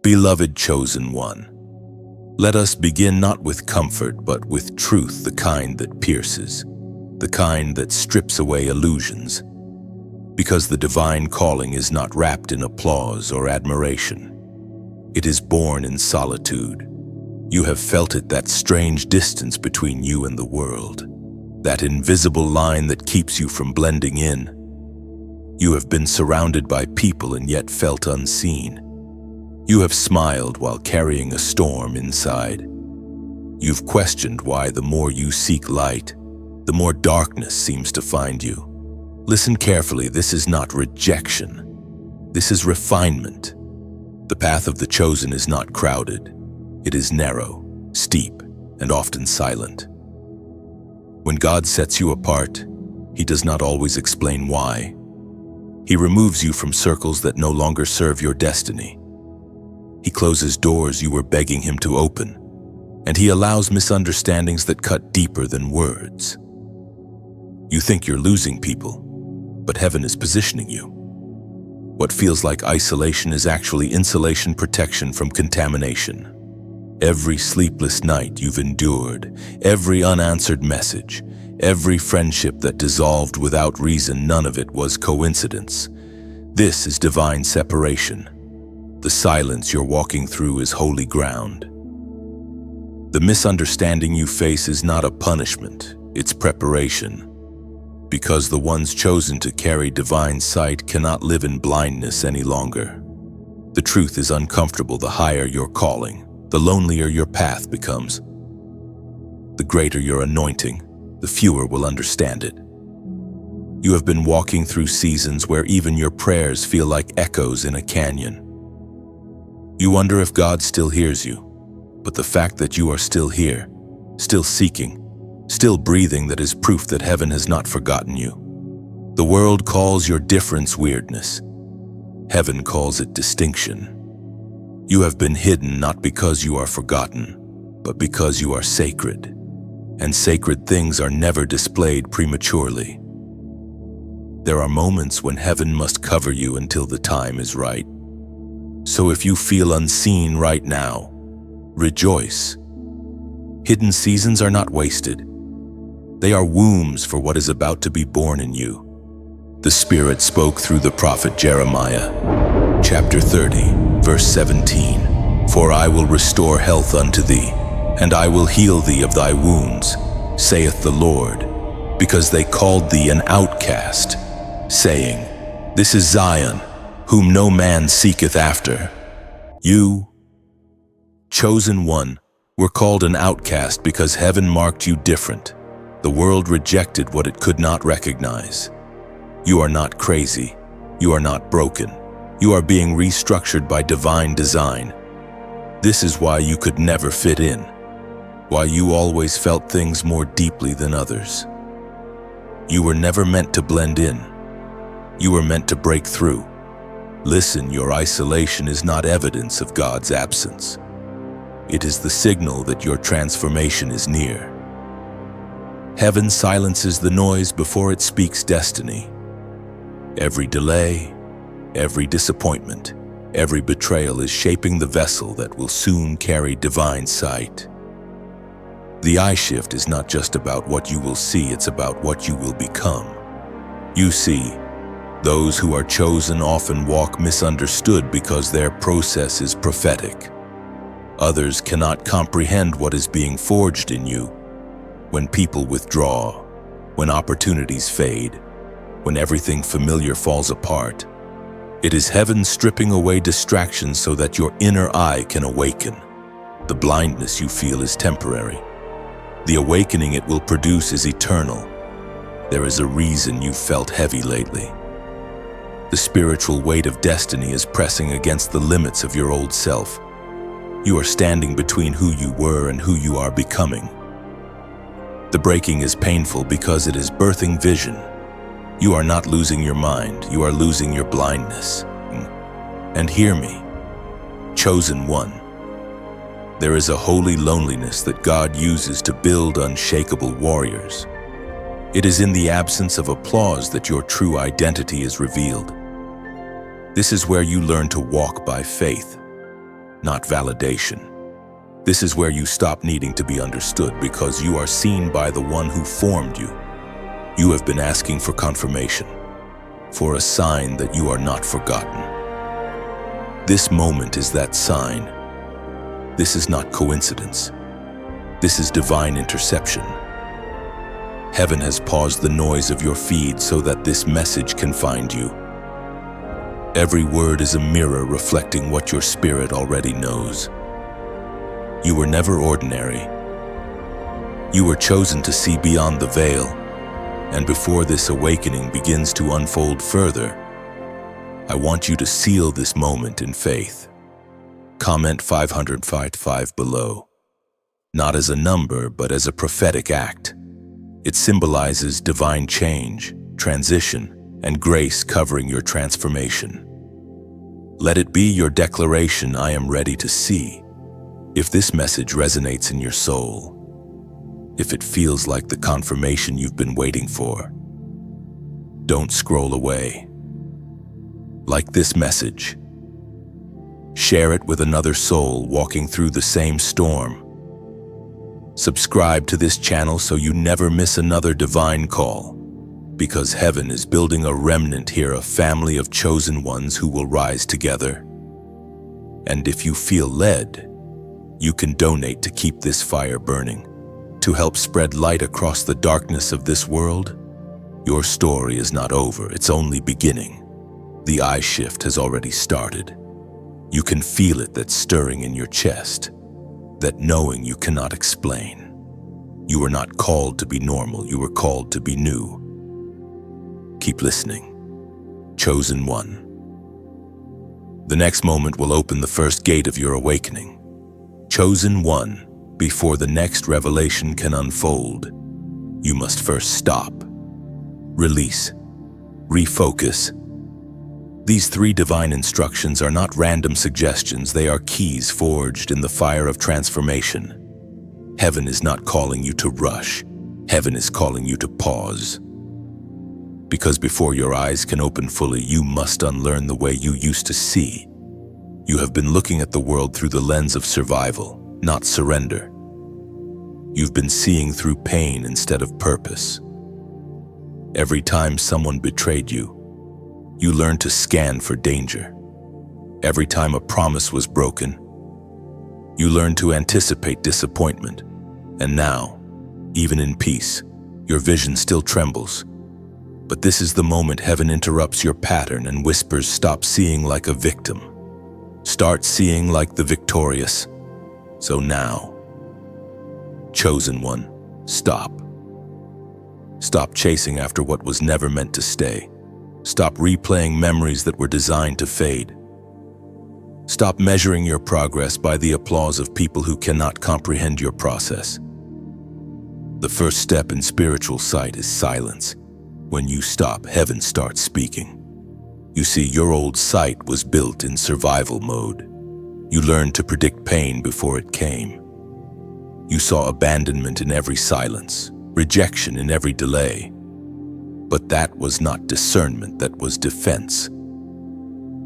Beloved chosen one, let us begin not with comfort but with truth, the kind that pierces, the kind that strips away illusions. Because the divine calling is not wrapped in applause or admiration. It is born in solitude. You have felt it, that strange distance between you and the world, that invisible line that keeps you from blending in. You have been surrounded by people and yet felt unseen. You have smiled while carrying a storm inside. You've questioned why the more you seek light, the more darkness seems to find you. Listen carefully, this is not rejection. This is refinement. The path of the chosen is not crowded. It is narrow, steep, and often silent. When God sets you apart, He does not always explain why. He removes you from circles that no longer serve your destiny. He closes doors you were begging Him to open, and He allows misunderstandings that cut deeper than words. You think you're losing people, but heaven is positioning you. What feels like isolation is actually insulation, protection from contamination. Every sleepless night you've endured, every unanswered message, every friendship that dissolved without reason, none of it was coincidence. This is divine separation. The silence you're walking through is holy ground. The misunderstanding you face is not a punishment, it's preparation. Because the ones chosen to carry divine sight cannot live in blindness any longer. The truth is uncomfortable. The higher your calling, the lonelier your path becomes. The greater your anointing, the fewer will understand it. You have been walking through seasons where even your prayers feel like echoes in a canyon. You wonder if God still hears you, but the fact that you are still here, still seeking, still breathing, that is proof that heaven has not forgotten you. The world calls your difference weirdness. Heaven calls it distinction. You have been hidden not because you are forgotten, but because you are sacred. And sacred things are never displayed prematurely. There are moments when heaven must cover you until the time is right. So if you feel unseen right now, rejoice. Hidden seasons are not wasted. They are wombs for what is about to be born in you. The Spirit spoke through the prophet Jeremiah, chapter 30, verse 17. For I will restore health unto thee, and I will heal thee of thy wounds, saith the Lord, because they called thee an outcast, saying, This is Zion, whom no man seeketh after. You, chosen one, were called an outcast because heaven marked you different. The world rejected what it could not recognize. You are not crazy. You are not broken. You are being restructured by divine design. This is why you could never fit in, why you always felt things more deeply than others. You were never meant to blend in. You were meant to break through. Listen, your isolation is not evidence of God's absence. It is the signal that your transformation is near. Heaven silences the noise before it speaks destiny. Every delay, every disappointment, every betrayal is shaping the vessel that will soon carry divine sight. The eye shift is not just about what you will see, it's about what you will become. You see, those who are chosen often walk misunderstood because their process is prophetic. Others cannot comprehend what is being forged in you. When people withdraw, when opportunities fade, when everything familiar falls apart, it is heaven stripping away distractions so that your inner eye can awaken. The blindness you feel is temporary. The awakening it will produce is eternal. There is a reason you felt heavy lately. The spiritual weight of destiny is pressing against the limits of your old self. You are standing between who you were and who you are becoming. The breaking is painful because it is birthing vision. You are not losing your mind, you are losing your blindness. And hear me, chosen one. There is a holy loneliness that God uses to build unshakable warriors. It is in the absence of applause that your true identity is revealed. This is where you learn to walk by faith, not validation. This is where you stop needing to be understood because you are seen by the one who formed you. You have been asking for confirmation, for a sign that you are not forgotten. This moment is that sign. This is not coincidence. This is divine interception. Heaven has paused the noise of your feed so that this message can find you. Every word is a mirror reflecting what your spirit already knows. You were never ordinary. You were chosen to see beyond the veil, and before this awakening begins to unfold further, I want you to seal this moment in faith. Comment 555 below. Not as a number, but as a prophetic act. It symbolizes divine change, transition, and grace covering your transformation. Let it be your declaration, I am ready to see. If this message resonates in your soul, if it feels like the confirmation you've been waiting for, don't scroll away. Like this message. Share it with another soul walking through the same storm. Subscribe to this channel so you never miss another divine call, because heaven is building a remnant here, a family of chosen ones who will rise together. And if you feel led, you can donate to keep this fire burning, to help spread light across the darkness of this world. Your story is not over, it's only beginning. The eye shift has already started. You can feel it, that stirring in your chest, that knowing you cannot explain. You were not called to be normal, you were called to be new. Keep listening. Chosen one. The next moment will open the first gate of your awakening. Chosen one, before the next revelation can unfold, you must first stop, release, refocus. These 3 divine instructions are not random suggestions, they are keys forged in the fire of transformation. Heaven is not calling you to rush, heaven is calling you to pause. Because before your eyes can open fully, you must unlearn the way you used to see. You have been looking at the world through the lens of survival, not surrender. You've been seeing through pain instead of purpose. Every time someone betrayed you, you learned to scan for danger. Every time a promise was broken, you learned to anticipate disappointment. And now, even in peace, your vision still trembles. But this is the moment heaven interrupts your pattern and whispers, stop seeing like a victim. Start seeing like the victorious. So now, chosen one, stop. Stop chasing after what was never meant to stay. Stop replaying memories that were designed to fade. Stop measuring your progress by the applause of people who cannot comprehend your process. The first step in spiritual sight is silence. When you stop, heaven starts speaking. You see, your old sight was built in survival mode. You learned to predict pain before it came. You saw abandonment in every silence, rejection in every delay. But that was not discernment, that was defense.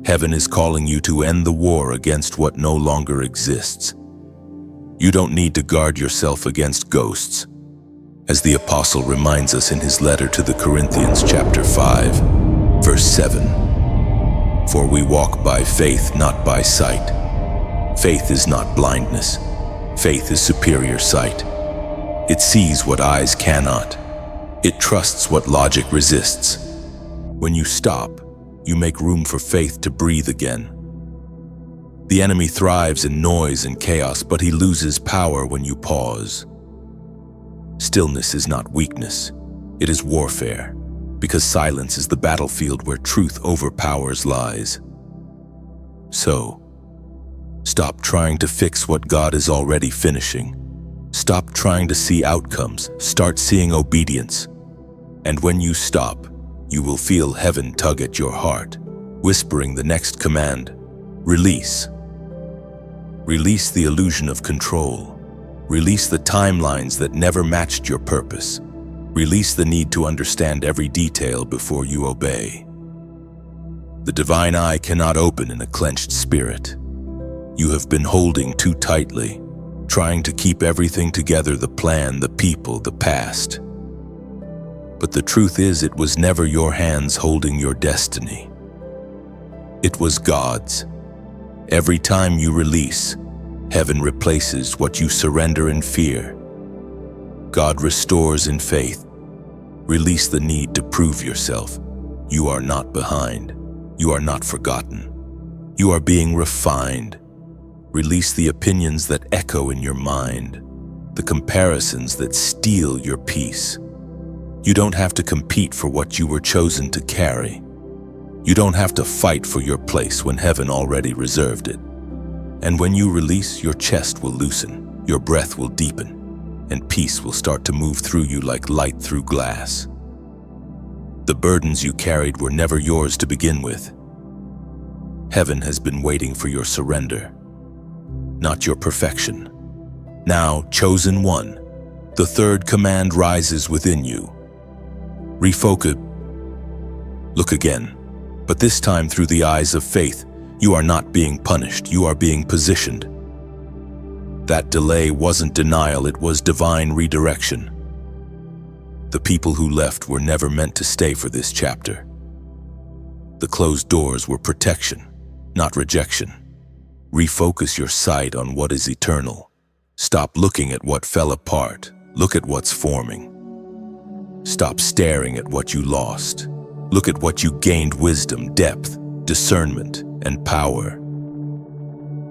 Heaven is calling you to end the war against what no longer exists. You don't need to guard yourself against ghosts. As the apostle reminds us in his letter to the Corinthians chapter 5, verse 7, for we walk by faith, not by sight. Faith is not blindness. Faith is superior sight. It sees what eyes cannot. It trusts what logic resists. When you stop, you make room for faith to breathe again. The enemy thrives in noise and chaos, but he loses power when you pause. Stillness is not weakness, it is warfare, because silence is the battlefield where truth overpowers lies. So, stop trying to fix what God is already finishing. Stop trying to see outcomes, start seeing obedience. And when you stop, you will feel heaven tug at your heart, whispering the next command, release. Release the illusion of control. Release the timelines that never matched your purpose. Release the need to understand every detail before you obey. The divine eye cannot open in a clenched spirit. You have been holding too tightly, trying to keep everything together, the plan, the people, the past. But the truth is, it was never your hands holding your destiny. It was God's. Every time you release, heaven replaces what you surrender in fear. God restores in faith. Release the need to prove yourself. You are not behind. You are not forgotten. You are being refined. Release the opinions that echo in your mind, the comparisons that steal your peace. You don't have to compete for what you were chosen to carry. You don't have to fight for your place when heaven already reserved it. And when you release, your chest will loosen, your breath will deepen, and peace will start to move through you like light through glass. The burdens you carried were never yours to begin with. Heaven has been waiting for your surrender, not your perfection. Now, chosen one, the third command rises within you. Refocus. Look again, but this time through the eyes of faith. You are not being punished, you are being positioned. That delay wasn't denial, it was divine redirection. The people who left were never meant to stay for this chapter. The closed doors were protection, not rejection. Refocus your sight on what is eternal. Stop looking at what fell apart. Look at what's forming. Stop staring at what you lost. Look at what you gained: wisdom, depth, discernment, and power.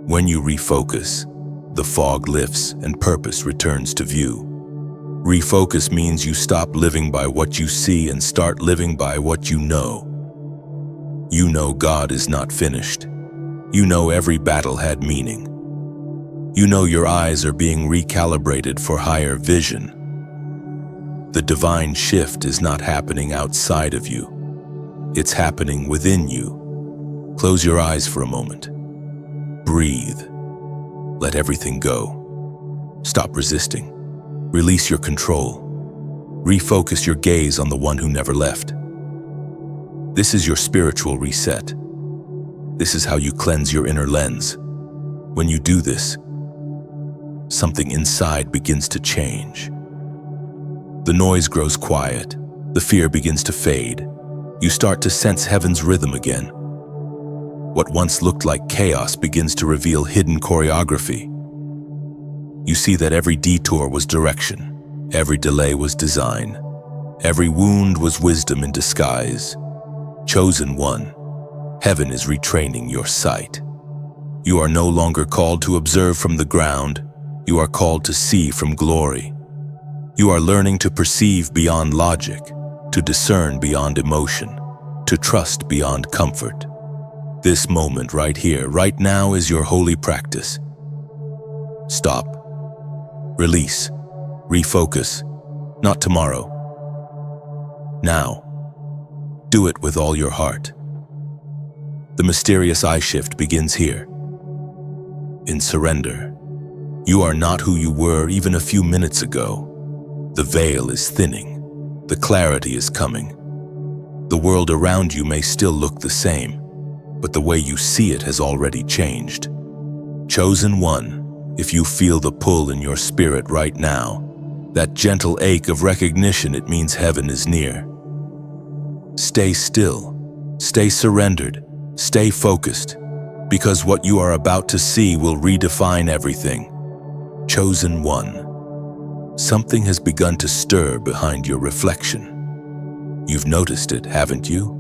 When you refocus, the fog lifts and purpose returns to view. Refocus means you stop living by what you see and start living by what you know. You know God is not finished. You know every battle had meaning. You know your eyes are being recalibrated for higher vision. The divine shift is not happening outside of you. It's happening within you. Close your eyes for a moment. Breathe. Let everything go. Stop resisting. Release your control. Refocus your gaze on the one who never left. This is your spiritual reset. This is how you cleanse your inner lens. When you do this, something inside begins to change. The noise grows quiet. The fear begins to fade. You start to sense heaven's rhythm again. What once looked like chaos begins to reveal hidden choreography. You see that every detour was direction. Every delay was design. Every wound was wisdom in disguise. Chosen one, heaven is retraining your sight. You are no longer called to observe from the ground. You are called to see from glory. You are learning to perceive beyond logic, to discern beyond emotion, to trust beyond comfort. This moment right here, right now, is your holy practice. Stop. Release. Refocus. Not tomorrow. Now. Do it with all your heart. The mysterious eye shift begins here. In surrender. You are not who you were even a few minutes ago. The veil is thinning. The clarity is coming. The world around you may still look the same, but the way you see it has already changed. Chosen one, if you feel the pull in your spirit right now, that gentle ache of recognition, it means heaven is near. Stay still, stay surrendered, stay focused, because what you are about to see will redefine everything. Chosen one. Something has begun to stir behind your reflection. You've noticed it, haven't you?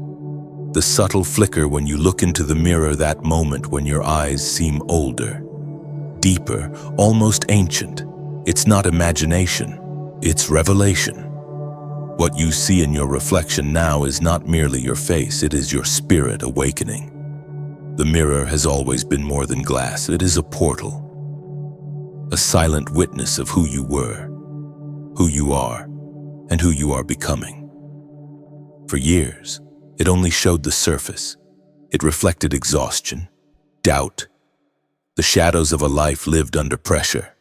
The subtle flicker when you look into the mirror, that moment when your eyes seem older, deeper, almost ancient. It's not imagination, it's revelation. What you see in your reflection now is not merely your face, it is your spirit awakening. The mirror has always been more than glass, it is a portal. A silent witness of who you were, who you are, and who you are becoming. For years, it only showed the surface. It reflected exhaustion, doubt, the shadows of a life lived under pressure.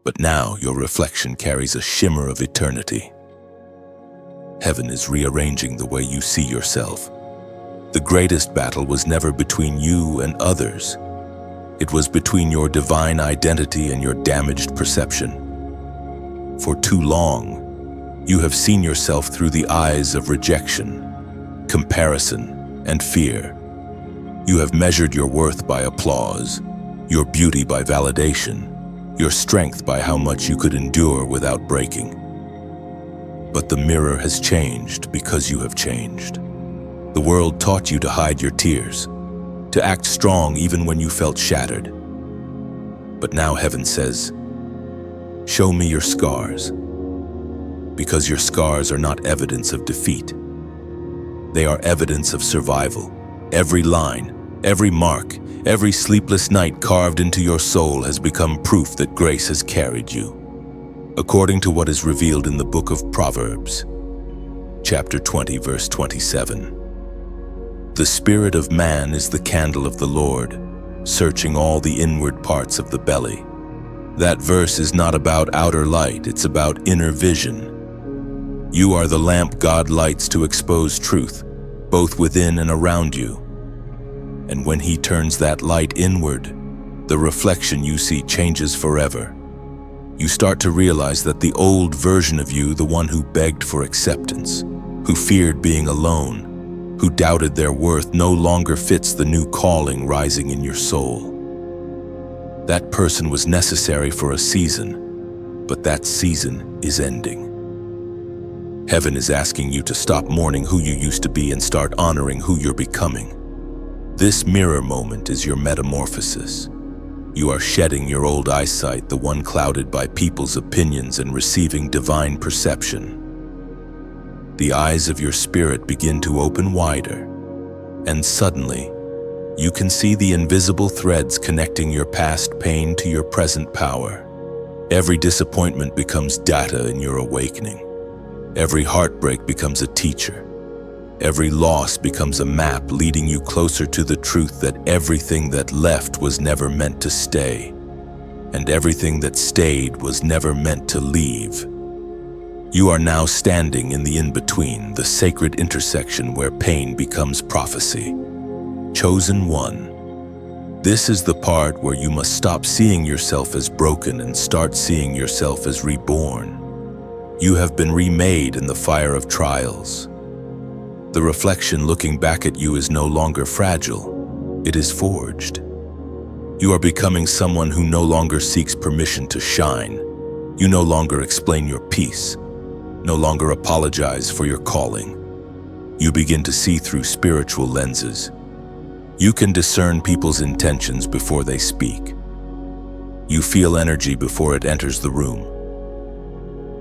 But now your reflection carries a shimmer of eternity. Heaven is rearranging the way you see yourself. The greatest battle was never between you and others. It was between your divine identity and your damaged perception. For too long, you have seen yourself through the eyes of rejection, comparison, and fear. You have measured your worth by applause, your beauty by validation, your strength by how much you could endure without breaking. But the mirror has changed because you have changed. The world taught you to hide your tears, to act strong even when you felt shattered. But now heaven says, "Show me your scars," because your scars are not evidence of defeat. They are evidence of survival. Every line, every mark, every sleepless night carved into your soul has become proof that grace has carried you. According to what is revealed in the book of Proverbs, chapter 20, verse 27. The spirit of man is the candle of the Lord, searching all the inward parts of the belly. That verse is not about outer light, it's about inner vision. You are the lamp God lights to expose truth, both within and around you. And when He turns that light inward, the reflection you see changes forever. You start to realize that the old version of you, the one who begged for acceptance, who feared being alone, who doubted their worth, no longer fits the new calling rising in your soul. That person was necessary for a season, but that season is ending. Heaven is asking you to stop mourning who you used to be and start honoring who you're becoming. This mirror moment is your metamorphosis. You are shedding your old eyesight, the one clouded by people's opinions, and receiving divine perception. The eyes of your spirit begin to open wider, and suddenly, you can see the invisible threads connecting your past pain to your present power. Every disappointment becomes data in your awakening. Every heartbreak becomes a teacher. Every loss becomes a map leading you closer to the truth that everything that left was never meant to stay, and everything that stayed was never meant to leave. You are now standing in the in-between, the sacred intersection where pain becomes prophecy. Chosen one. This is the part where you must stop seeing yourself as broken and start seeing yourself as reborn. You have been remade in the fire of trials. The reflection looking back at you is no longer fragile, it is forged. You are becoming someone who no longer seeks permission to shine. You no longer explain your peace, no longer apologize for your calling. You begin to see through spiritual lenses. You can discern people's intentions before they speak. You feel energy before it enters the room.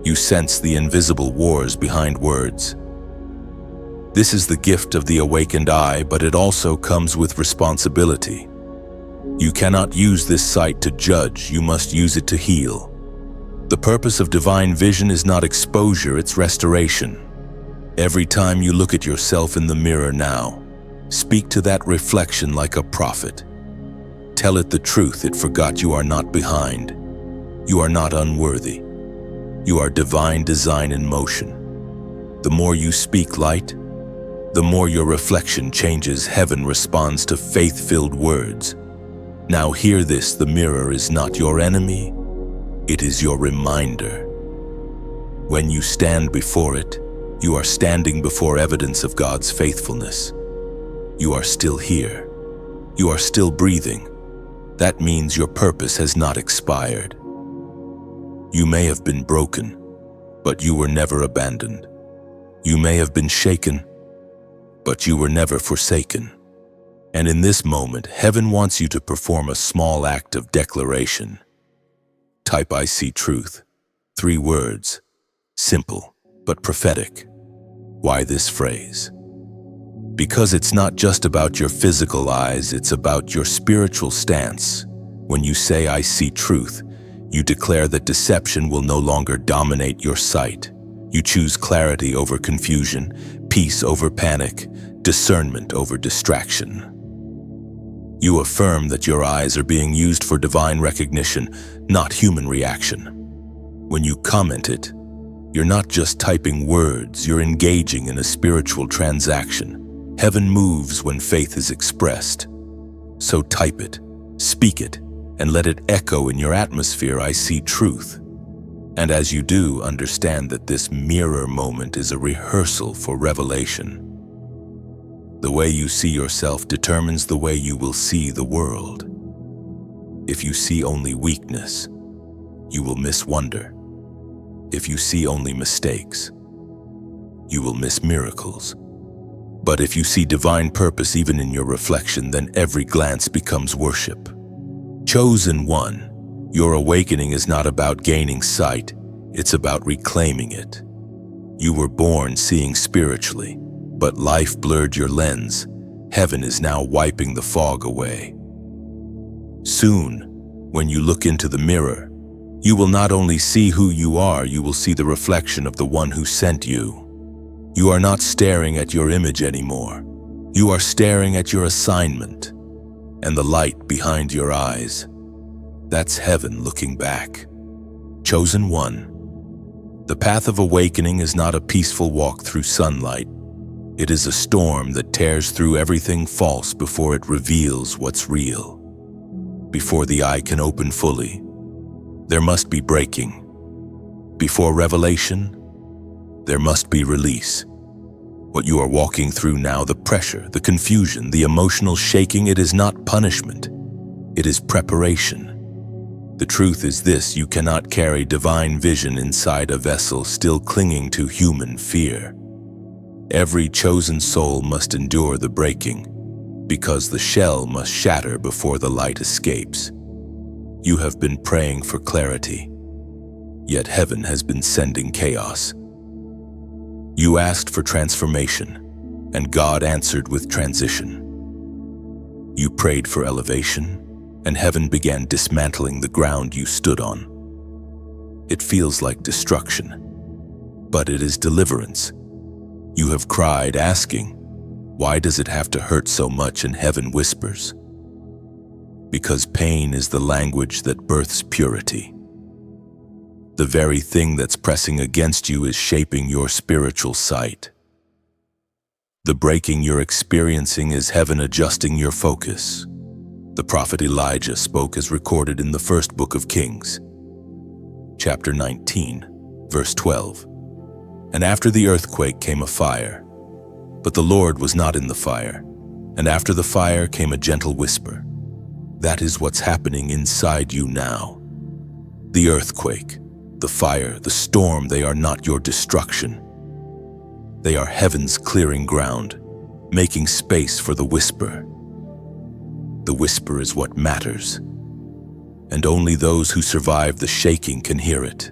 You sense the invisible wars behind words. This is the gift of the awakened eye, but it also comes with responsibility. You cannot use this sight to judge, you must use it to heal. The purpose of divine vision is not exposure, it's restoration. Every time you look at yourself in the mirror now, speak to that reflection like a prophet. Tell it the truth, it forgot you are not behind. You are not unworthy. You are divine design in motion. The more you speak light, the more your reflection changes. Heaven responds to faith-filled words. Now hear this, the mirror is not your enemy, it is your reminder. When you stand before it, you are standing before evidence of God's faithfulness. You are still here. You are still breathing. That means your purpose has not expired. You may have been broken, but you were never abandoned. You may have been shaken, but you were never forsaken. And in this moment, heaven wants you to perform a small act of declaration. Type "I see truth." 3 words. Simple, but prophetic. Why this phrase? Because it's not just about your physical eyes, it's about your spiritual stance. When you say "I see truth," you declare that deception will no longer dominate your sight. You choose clarity over confusion, peace over panic, discernment over distraction. You affirm that your eyes are being used for divine recognition, not human reaction. When you comment it, you're not just typing words, you're engaging in a spiritual transaction. Heaven moves when faith is expressed. So type it, Speak it, and let it echo in your atmosphere. I see truth. And as you do, understand that this mirror moment is a rehearsal for revelation. The way you see yourself determines the way you will see the world. If you see only weakness, you will miss wonder. If you see only mistakes, you will miss miracles. But if you see divine purpose even in your reflection, then every glance becomes worship. Chosen one, your awakening is not about gaining sight, it's about reclaiming it. You were born seeing spiritually, but life blurred your lens. Heaven is now wiping the fog away. Soon, when you look into the mirror, you will not only see who you are, you will see the reflection of the one who sent you. You are not staring at your image anymore. You are staring at your assignment and the light behind your eyes. That's heaven looking back. Chosen one. The path of awakening is not a peaceful walk through sunlight. It is a storm that tears through everything false before it reveals what's real. Before the eye can open fully, there must be breaking. Before revelation, there must be release. What you are walking through now, the pressure, the confusion, the emotional shaking, it is not punishment. It is preparation. The truth is this: you cannot carry divine vision inside a vessel still clinging to human fear. Every chosen soul must endure the breaking, because the shell must shatter before the light escapes. You have been praying for clarity, yet heaven has been sending chaos. You asked for transformation, and God answered with transition. You prayed for elevation, and heaven began dismantling the ground you stood on. It feels like destruction, but it is deliverance. You have cried, asking, "Why does it have to hurt so much?" And heaven whispers, "Because pain is the language that births purity." The very thing that's pressing against you is shaping your spiritual sight. The breaking you're experiencing is heaven adjusting your focus. The prophet Elijah spoke as recorded in the first book of Kings, chapter 19, verse 12. And after the earthquake came a fire, but the Lord was not in the fire. And after the fire came a gentle whisper. That is what's happening inside you now. The earthquake, the fire, the storm, they are not your destruction. They are heaven's clearing ground, making space for the whisper. The whisper is what matters, and only those who survive the shaking can hear it.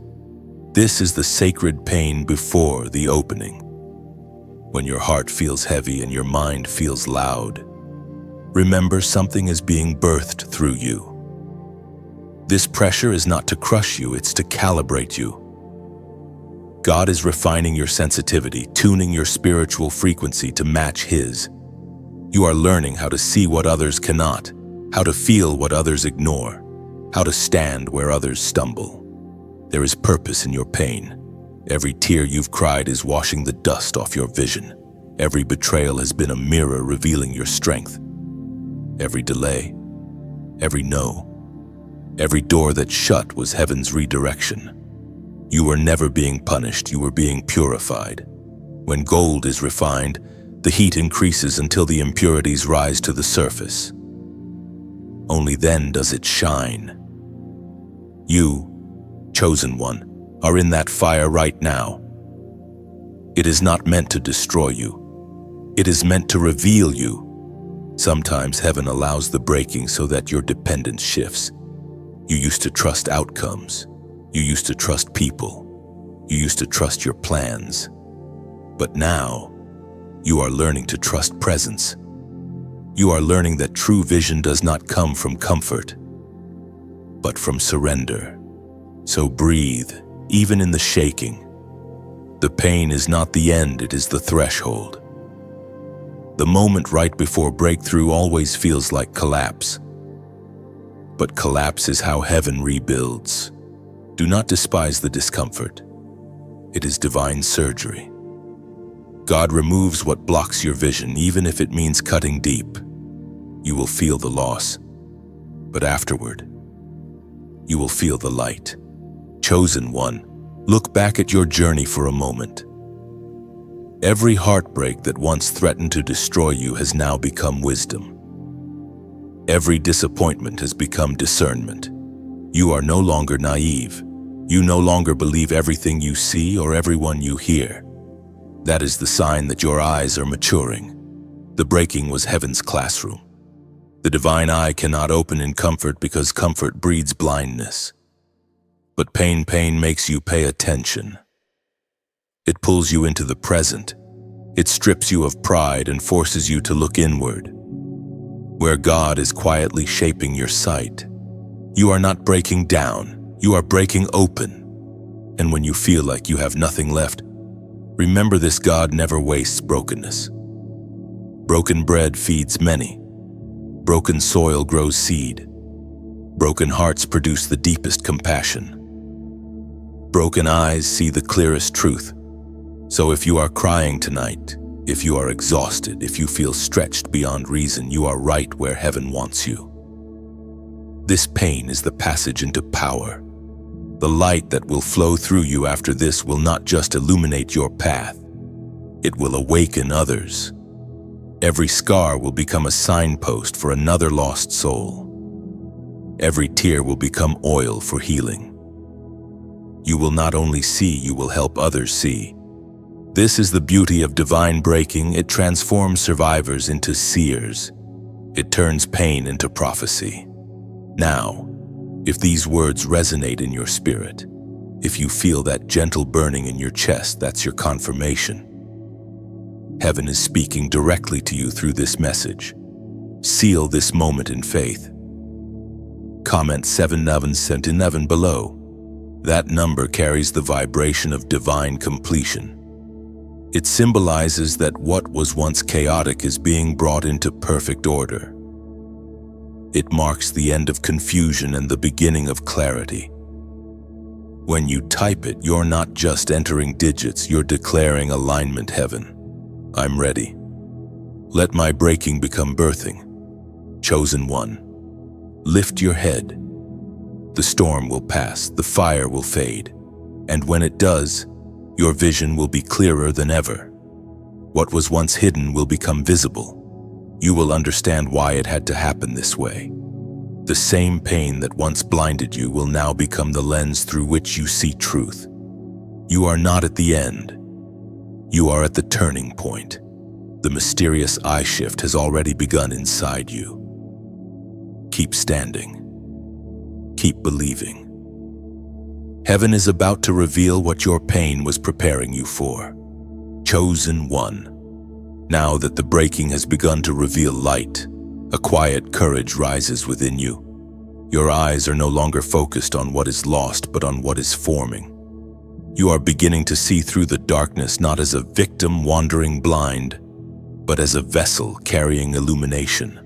This is the sacred pain before the opening. When your heart feels heavy and your mind feels loud, remember something is being birthed through you. This pressure is not to crush you, it's to calibrate you. God is refining your sensitivity, tuning your spiritual frequency to match His. You are learning how to see what others cannot, how to feel what others ignore, how to stand where others stumble. There is purpose in your pain. Every tear you've cried is washing the dust off your vision. Every betrayal has been a mirror revealing your strength. Every delay, every no, every door that shut was heaven's redirection. You were never being punished, you were being purified. When gold is refined, the heat increases until the impurities rise to the surface. Only then does it shine. You, chosen one, are in that fire right now. It is not meant to destroy you. It is meant to reveal you. Sometimes heaven allows the breaking so that your dependence shifts. You used to trust outcomes. You used to trust people. You used to trust your plans. But now, you are learning to trust presence. You are learning that true vision does not come from comfort, but from surrender. So breathe, even in the shaking. The pain is not the end, it is the threshold. The moment right before breakthrough always feels like collapse. But collapse is how heaven rebuilds. Do not despise the discomfort. It is divine surgery. God removes what blocks your vision, even if it means cutting deep. You will feel the loss, but afterward, you will feel the light. Chosen one, look back at your journey for a moment. Every heartbreak that once threatened to destroy you has now become wisdom. Every disappointment has become discernment. You are no longer naive. You no longer believe everything you see or everyone you hear. That is the sign that your eyes are maturing. The breaking was heaven's classroom. The divine eye cannot open in comfort because comfort breeds blindness. But pain makes you pay attention. It pulls you into the present. It strips you of pride and forces you to look inward, where God is quietly shaping your sight. You are not breaking down, you are breaking open. And when you feel like you have nothing left, remember this: God never wastes brokenness. Broken bread feeds many. Broken soil grows seed. Broken hearts produce the deepest compassion. Broken eyes see the clearest truth. So if you are crying tonight, if you are exhausted, if you feel stretched beyond reason, you are right where heaven wants you. This pain is the passage into power. The light that will flow through you after this will not just illuminate your path, it will awaken others. Every scar will become a signpost for another lost soul. Every tear will become oil for healing. You will not only see, you will help others see. This is the beauty of divine breaking. It transforms survivors into seers. It turns pain into prophecy. Now, if these words resonate in your spirit, if you feel that gentle burning in your chest, that's your confirmation. Heaven is speaking directly to you through this message. Seal this moment in faith. Comment 777 below. That number carries the vibration of divine completion. It symbolizes that what was once chaotic is being brought into perfect order. It marks the end of confusion and the beginning of clarity. When you type it, you're not just entering digits, you're declaring alignment. Heaven, I'm ready. Let my breaking become birthing. Chosen one, lift your head. The storm will pass, the fire will fade, and when it does, your vision will be clearer than ever. What was once hidden will become visible. You will understand why it had to happen this way. The same pain that once blinded you will now become the lens through which you see truth. You are not at the end. You are at the turning point. The mysterious eye shift has already begun inside you. Keep standing. Keep believing. Heaven is about to reveal what your pain was preparing you for. Chosen one. Now that the breaking has begun to reveal light, a quiet courage rises within you. Your eyes are no longer focused on what is lost, but on what is forming. You are beginning to see through the darkness, not as a victim wandering blind, but as a vessel carrying illumination.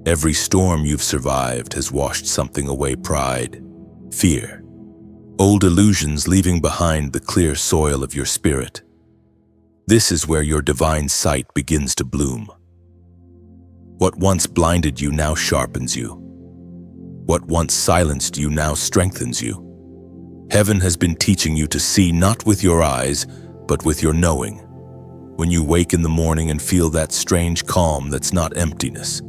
Every storm you've survived has washed something away: pride, fear, old illusions, leaving behind the clear soil of your spirit. This is where your divine sight begins to bloom. What once blinded you now sharpens you. What once silenced you now strengthens you. Heaven has been teaching you to see not with your eyes, but with your knowing. When you wake in the morning and feel that strange calm, that's not emptiness.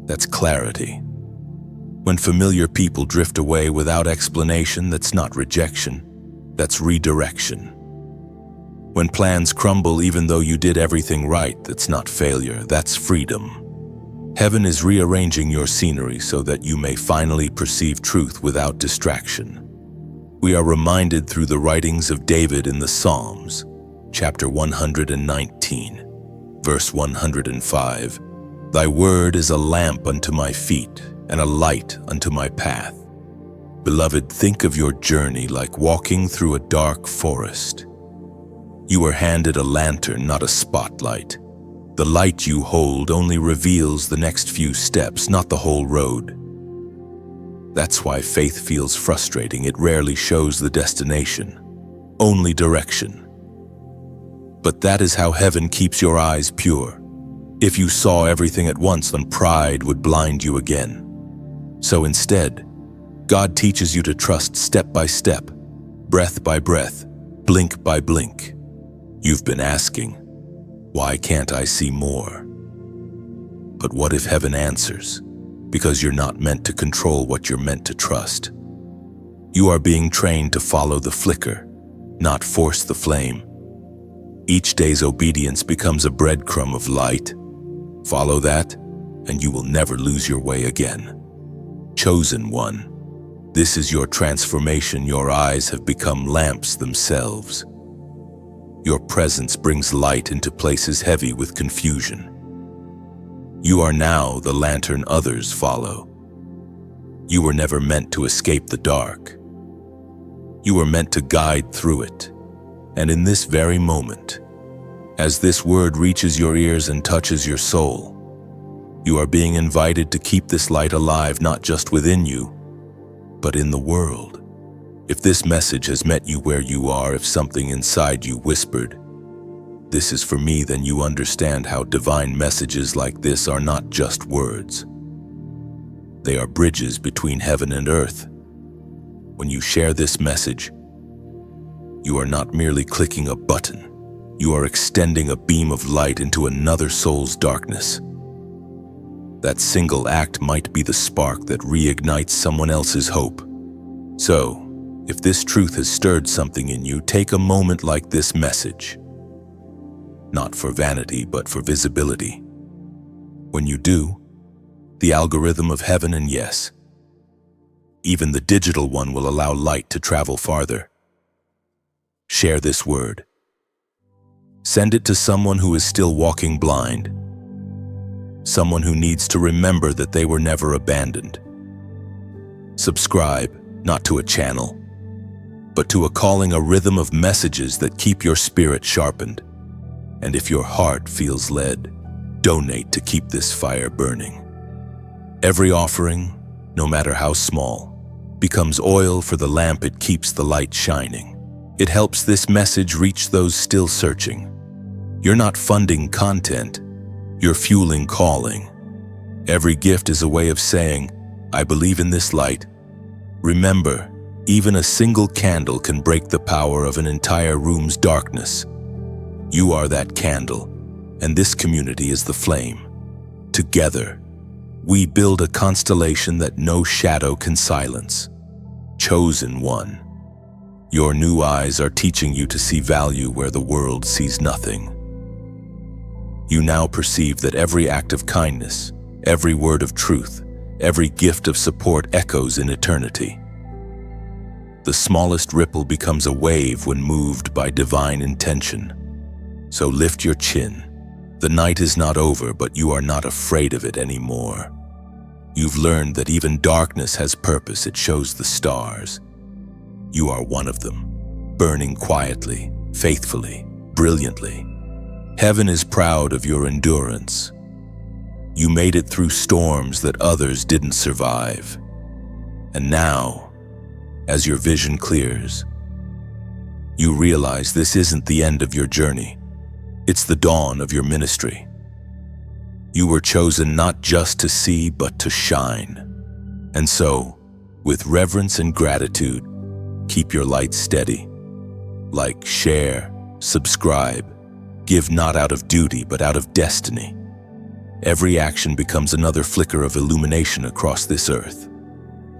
That's clarity. When familiar people drift away without explanation, that's not rejection, that's redirection. When plans crumble even though you did everything right, that's not failure, that's freedom. Heaven is rearranging your scenery so that you may finally perceive truth without distraction. We are reminded through the writings of David in the Psalms, chapter 119, verse 105. Thy word is a lamp unto my feet and a light unto my path. Beloved, think of your journey like walking through a dark forest. You are handed a lantern, not a spotlight. The light you hold only reveals the next few steps, not the whole road. That's why faith feels frustrating. It rarely shows the destination, only direction. But that is how heaven keeps your eyes pure. If you saw everything at once, then pride would blind you again. So instead, God teaches you to trust step by step, breath by breath, blink by blink. You've been asking, why can't I see more? But what if heaven answers? Because you're not meant to control what you're meant to trust. You are being trained to follow the flicker, not force the flame. Each day's obedience becomes a breadcrumb of light. Follow that, and you will never lose your way again. Chosen one, this is your transformation. Your eyes have become lamps themselves. Your presence brings light into places heavy with confusion. You are now the lantern others follow. You were never meant to escape the dark. You were meant to guide through it. And in this very moment, as this word reaches your ears and touches your soul, you are being invited to keep this light alive, not just within you, but in the world. If this message has met you where you are, if something inside you whispered, "This is for me," then you understand how divine messages like this are not just words. They are bridges between heaven and earth. When you share this message, you are not merely clicking a button. You are extending a beam of light into another soul's darkness. That single act might be the spark that reignites someone else's hope. So, if this truth has stirred something in you, take a moment like this message. Not for vanity, but for visibility. When you do, the algorithm of heaven, and yes, even the digital one, will allow light to travel farther. Share this word. Send it to someone who is still walking blind. Someone who needs to remember that they were never abandoned. Subscribe, not to a channel, but to a calling, a rhythm of messages that keep your spirit sharpened. And if your heart feels led, donate to keep this fire burning. Every offering, no matter how small, becomes oil for the lamp. It keeps the light shining. It helps this message reach those still searching. You're not funding content, you're fueling calling. Every gift is a way of saying, "I believe in this light." Remember, even a single candle can break the power of an entire room's darkness. You are that candle, and this community is the flame. Together, we build a constellation that no shadow can silence. Chosen one, your new eyes are teaching you to see value where the world sees nothing. You now perceive that every act of kindness, every word of truth, every gift of support echoes in eternity. The smallest ripple becomes a wave when moved by divine intention. So lift your chin. The night is not over, but you are not afraid of it anymore. You've learned that even darkness has purpose. It shows the stars. You are one of them, burning quietly, faithfully, brilliantly. Heaven is proud of your endurance. You made it through storms that others didn't survive. And now, as your vision clears, you realize this isn't the end of your journey. It's the dawn of your ministry. You were chosen not just to see, but to shine. And so, with reverence and gratitude, keep your light steady. Like, share, subscribe. Give not out of duty, but out of destiny. Every action becomes another flicker of illumination across this earth.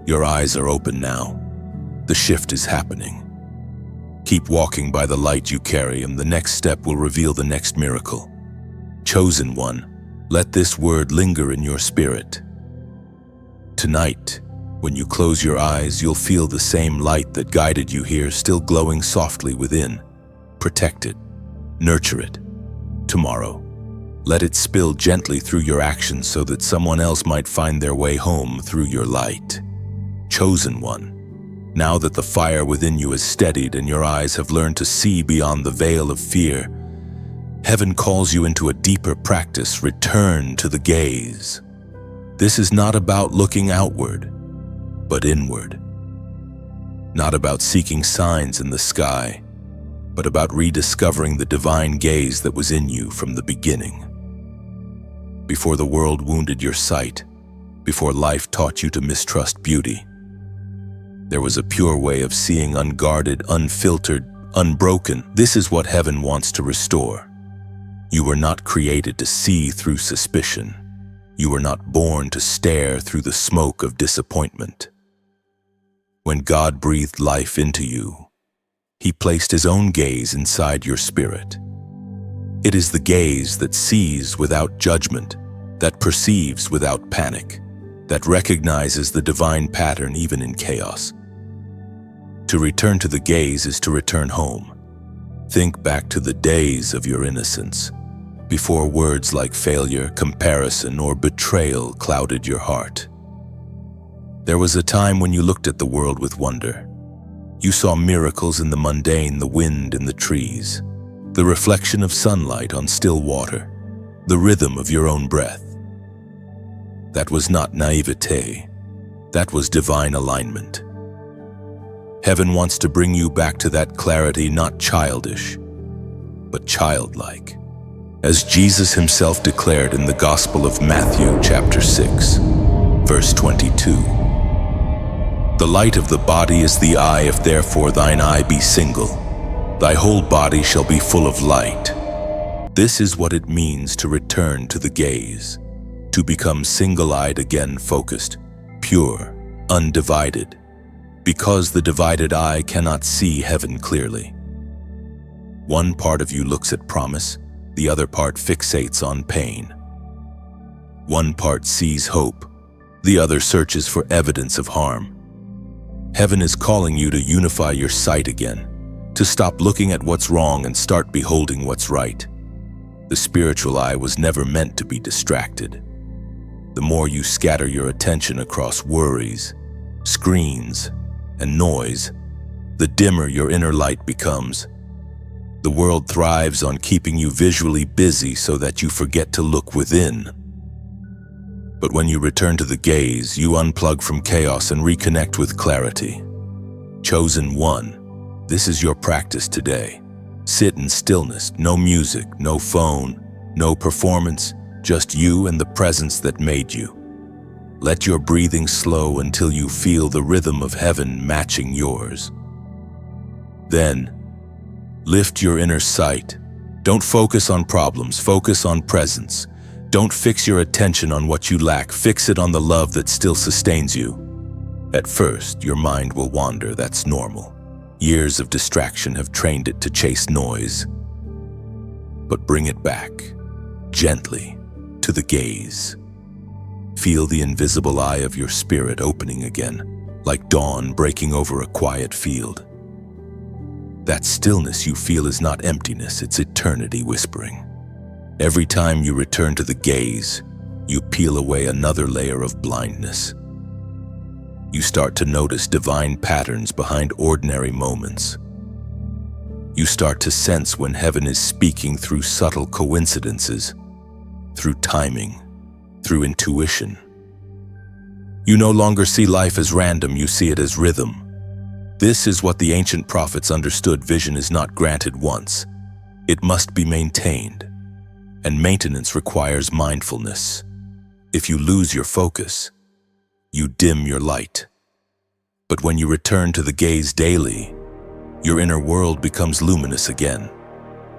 Your eyes are open now. The shift is happening. Keep walking by the light you carry, and the next step will reveal the next miracle. Chosen one, let this word linger in your spirit. Tonight, when you close your eyes, you'll feel the same light that guided you here still glowing softly within. Protect it. Nurture it. Tomorrow, let it spill gently through your actions so that someone else might find their way home through your light. Chosen one, now that the fire within you is steadied and your eyes have learned to see beyond the veil of fear, heaven calls you into a deeper practice. Return to the gaze. This is not about looking outward, but inward. Not about seeking signs in the sky, but about rediscovering the divine gaze that was in you from the beginning. Before the world wounded your sight, before life taught you to mistrust beauty. There was a pure way of seeing, unguarded, unfiltered, unbroken. This is what heaven wants to restore. You were not created to see through suspicion. You were not born to stare through the smoke of disappointment. When God breathed life into you, He placed His own gaze inside your spirit. It is the gaze that sees without judgment, that perceives without panic, that recognizes the divine pattern even in chaos. To return to the gaze is to return home. Think back to the days of your innocence, before words like failure, comparison, or betrayal clouded your heart. There was a time when you looked at the world with wonder. You saw miracles in the mundane, the wind in the trees, the reflection of sunlight on still water, the rhythm of your own breath. That was not naivete. That was divine alignment. Heaven wants to bring you back to that clarity, not childish, but childlike. As Jesus Himself declared in the Gospel of Matthew, chapter 6, verse 22. The light of the body is the eye. If therefore thine eye be single, thy whole body shall be full of light. This is what it means to return to the gaze, to become single-eyed again, focused, pure, undivided, because the divided eye cannot see heaven clearly. One part of you looks at promise, the other part fixates on pain. One part sees hope, the other searches for evidence of harm. Heaven is calling you to unify your sight again, to stop looking at what's wrong and start beholding what's right. The spiritual eye was never meant to be distracted. The more you scatter your attention across worries, screens, and noise, the dimmer your inner light becomes. The world thrives on keeping you visually busy so that you forget to look within. But when you return to the gaze, you unplug from chaos and reconnect with clarity. Chosen one, this is your practice today. Sit in stillness, no music, no phone, no performance, just you and the presence that made you. Let your breathing slow until you feel the rhythm of heaven matching yours. Then, lift your inner sight. Don't focus on problems, focus on presence. Don't fix your attention on what you lack, fix it on the love that still sustains you. At first, your mind will wander, that's normal. Years of distraction have trained it to chase noise. But bring it back, gently, to the gaze. Feel the invisible eye of your spirit opening again, like dawn breaking over a quiet field. That stillness you feel is not emptiness, it's eternity whispering. Every time you return to the gaze, you peel away another layer of blindness. You start to notice divine patterns behind ordinary moments. You start to sense when heaven is speaking through subtle coincidences, through timing, through intuition. You no longer see life as random, you see it as rhythm. This is what the ancient prophets understood. Vision is not granted once. It must be maintained. And maintenance requires mindfulness. If you lose your focus, you dim your light. But when you return to the gaze daily, your inner world becomes luminous again.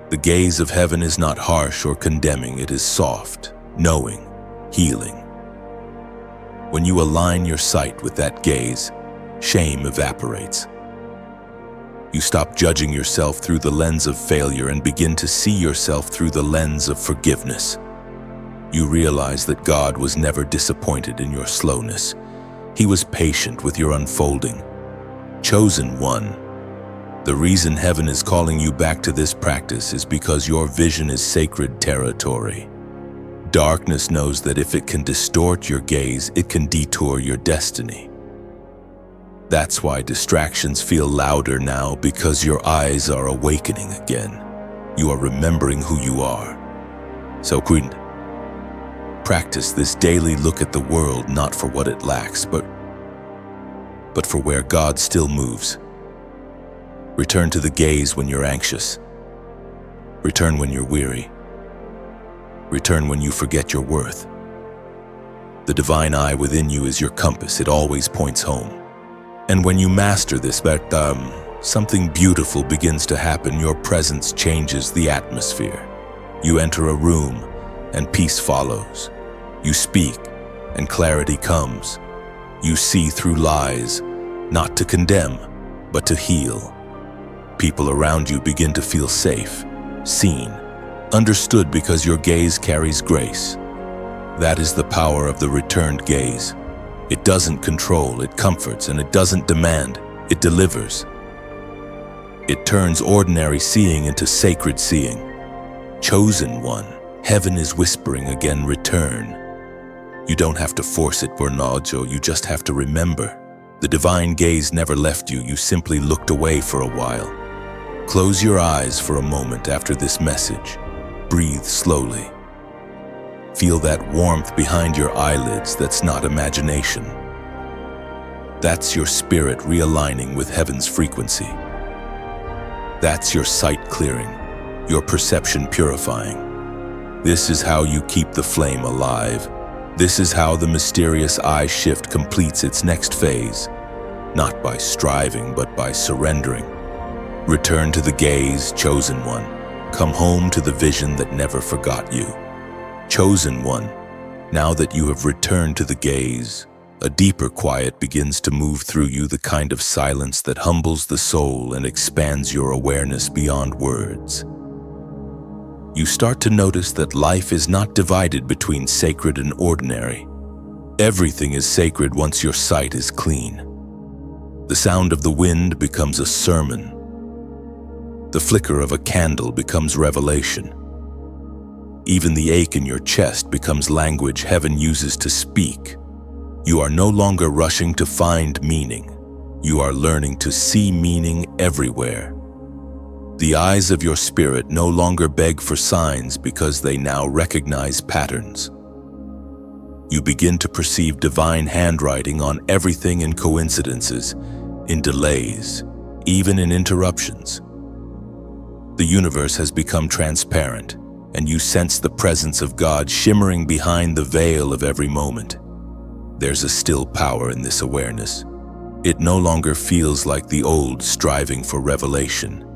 The gaze of heaven is not harsh or condemning, it is soft, knowing, healing. When you align your sight with that gaze, shame evaporates. You stop judging yourself through the lens of failure and begin to see yourself through the lens of forgiveness. You realize that God was never disappointed in your slowness. He was patient with your unfolding. Chosen one, the reason heaven is calling you back to this practice is because your vision is sacred territory. Darkness knows that if it can distort your gaze, it can detour your destiny. That's why distractions feel louder now, because your eyes are awakening again. You are remembering who you are. So, practice this daily look at the world not for what it lacks, but for where God still moves. Return to the gaze when you're anxious. Return when you're weary. Return when you forget your worth. The divine eye within you is your compass. It always points home. And when you master this, something beautiful begins to happen. Your presence changes the atmosphere. You enter a room, and peace follows. You speak, and clarity comes. You see through lies, not to condemn, but to heal. People around you begin to feel safe, seen, understood because your gaze carries grace. That is the power of the returned gaze. It doesn't control, it comforts, and it doesn't demand, it delivers. It turns ordinary seeing into sacred seeing. Chosen one, heaven is whispering again, return. You don't have to force it, Bornaggio, you just have to remember. The divine gaze never left you, you simply looked away for a while. Close your eyes for a moment after this message. Breathe slowly. Feel that warmth behind your eyelids. That's not imagination. That's your spirit realigning with heaven's frequency. That's your sight clearing, your perception purifying. This is how you keep the flame alive. This is how the mysterious eye shift completes its next phase. Not by striving, but by surrendering. Return to the gaze, chosen one. Come home to the vision that never forgot you. Chosen one, now that you have returned to the gaze, a deeper quiet begins to move through you, the kind of silence that humbles the soul and expands your awareness beyond words. You start to notice that life is not divided between sacred and ordinary. Everything is sacred once your sight is clean. The sound of the wind becomes a sermon. The flicker of a candle becomes revelation. Even the ache in your chest becomes language heaven uses to speak. You are no longer rushing to find meaning. You are learning to see meaning everywhere. The eyes of your spirit no longer beg for signs because they now recognize patterns. You begin to perceive divine handwriting on everything, in coincidences, in delays, even in interruptions. The universe has become transparent, and you sense the presence of God shimmering behind the veil of every moment. There's a still power in this awareness. It no longer feels like the old striving for revelation.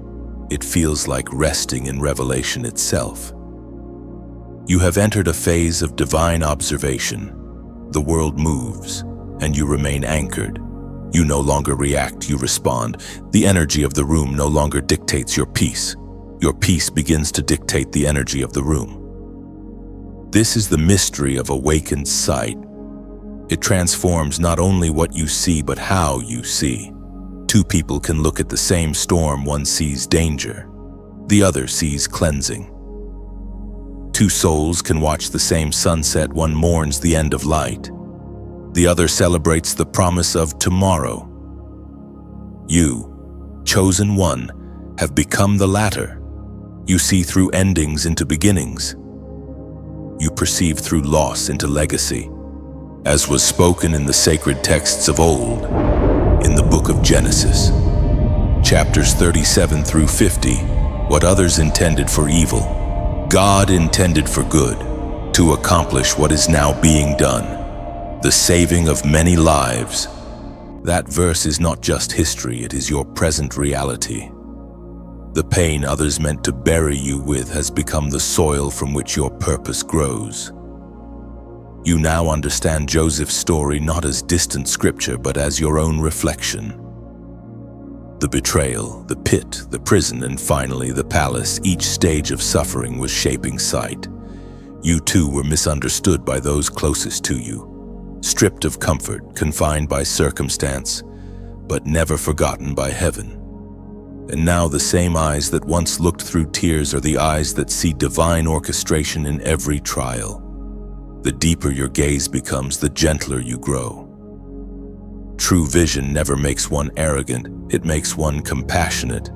It feels like resting in revelation itself. You have entered a phase of divine observation. The world moves, and you remain anchored. You no longer react, you respond. The energy of the room no longer dictates your peace. Your peace begins to dictate the energy of the room. This is the mystery of awakened sight. It transforms not only what you see, but how you see. Two people can look at the same storm. One sees danger, the other sees cleansing. Two souls can watch the same sunset. One mourns the end of light, the other celebrates the promise of tomorrow. You, chosen one, have become the latter. You see through endings into beginnings. You perceive through loss into legacy, as was spoken in the sacred texts of old, in the book of Genesis. Chapters 37 through 50, what others intended for evil, God intended for good, to accomplish what is now being done, the saving of many lives. That verse is not just history, it is your present reality. The pain others meant to bury you with has become the soil from which your purpose grows. You now understand Joseph's story not as distant scripture, but as your own reflection. The betrayal, the pit, the prison, and finally the palace, each stage of suffering was shaping sight. You too were misunderstood by those closest to you, stripped of comfort, confined by circumstance, but never forgotten by heaven. And now the same eyes that once looked through tears are the eyes that see divine orchestration in every trial. The deeper your gaze becomes, the gentler you grow. True vision never makes one arrogant, it makes one compassionate.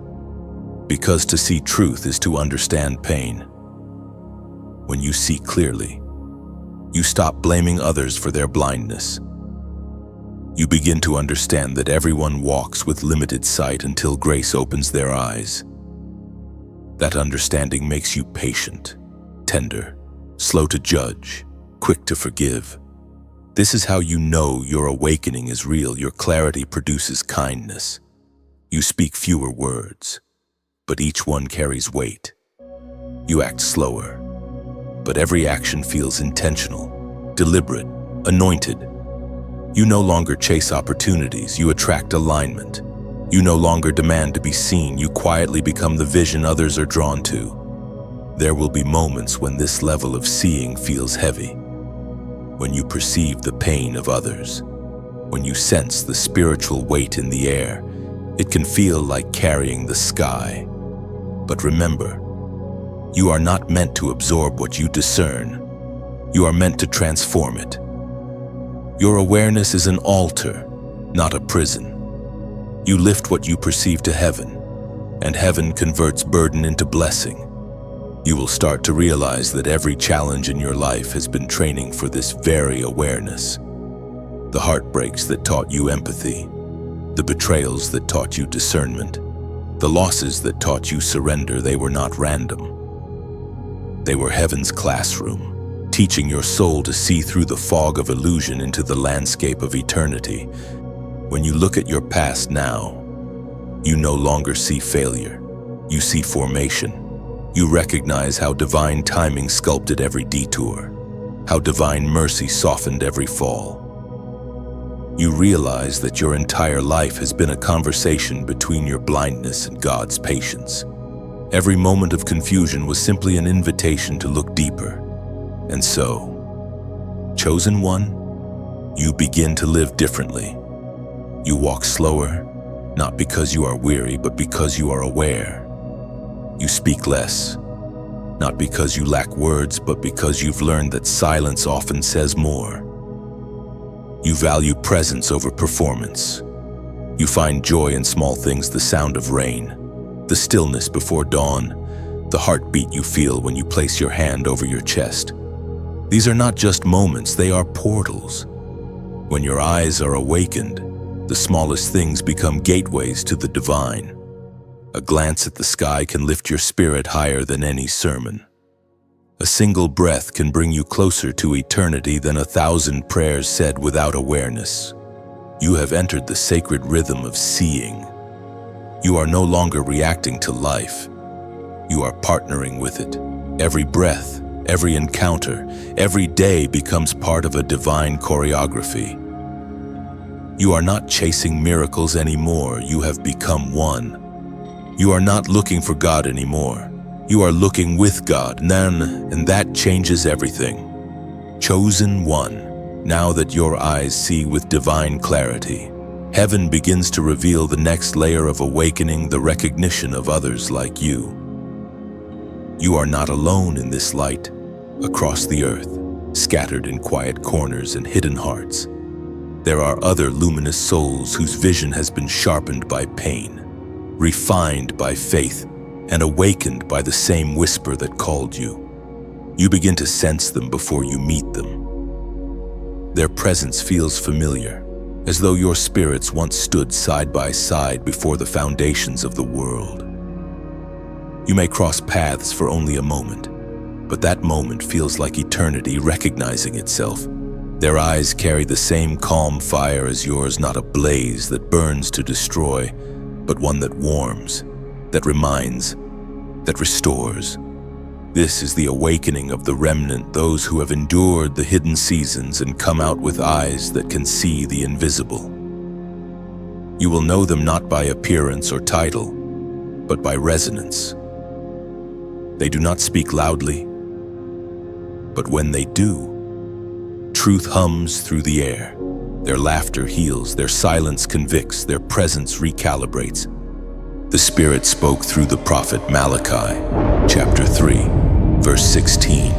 Because to see truth is to understand pain. When you see clearly, you stop blaming others for their blindness. You begin to understand that everyone walks with limited sight until grace opens their eyes. That understanding makes you patient, tender, slow to judge, quick to forgive. This is how you know your awakening is real. Your clarity produces kindness. You speak fewer words, but each one carries weight. You act slower, but every action feels intentional, deliberate, anointed. You no longer chase opportunities, you attract alignment. You no longer demand to be seen, you quietly become the vision others are drawn to. There will be moments when this level of seeing feels heavy, when you perceive the pain of others, when you sense the spiritual weight in the air. It can feel like carrying the sky. But remember, you are not meant to absorb what you discern. You are meant to transform it. Your awareness is an altar, not a prison. You lift what you perceive to heaven, and heaven converts burden into blessing. You will start to realize that every challenge in your life has been training for this very awareness. The heartbreaks that taught you empathy, the betrayals that taught you discernment, the losses that taught you surrender, they were not random. They were heaven's classroom, teaching your soul to see through the fog of illusion into the landscape of eternity. When you look at your past now, you no longer see failure. You see formation. You recognize how divine timing sculpted every detour, how divine mercy softened every fall. You realize that your entire life has been a conversation between your blindness and God's patience. Every moment of confusion was simply an invitation to look deeper. And so, chosen one, you begin to live differently. You walk slower, not because you are weary, but because you are aware. You speak less, not because you lack words, but because you've learned that silence often says more. You value presence over performance. You find joy in small things, the sound of rain, the stillness before dawn, the heartbeat you feel when you place your hand over your chest. These are not just moments, they are portals. When your eyes are awakened, the smallest things become gateways to the divine. A glance at the sky can lift your spirit higher than any sermon. A single breath can bring you closer to eternity than 1,000 prayers said without awareness. You have entered the sacred rhythm of seeing. You are no longer reacting to life. You are partnering with it. Every breath, every encounter, every day becomes part of a divine choreography. You are not chasing miracles anymore. You have become one. You are not looking for God anymore. You are looking with God, and that changes everything. Chosen one, now that your eyes see with divine clarity, heaven begins to reveal the next layer of awakening, the recognition of others like you. You are not alone in this light. Across the earth, scattered in quiet corners and hidden hearts, there are other luminous souls whose vision has been sharpened by pain, refined by faith, and awakened by the same whisper that called you. You begin to sense them before you meet them. Their presence feels familiar, as though your spirits once stood side by side before the foundations of the world. You may cross paths for only a moment, but that moment feels like eternity recognizing itself. Their eyes carry the same calm fire as yours, not a blaze that burns to destroy, but one that warms, that reminds, that restores. This is the awakening of the remnant, those who have endured the hidden seasons and come out with eyes that can see the invisible. You will know them not by appearance or title, but by resonance. They do not speak loudly, but when they do, truth hums through the air. Their laughter heals, their silence convicts, their presence recalibrates. The Spirit spoke through the prophet Malachi, chapter 3, verse 16.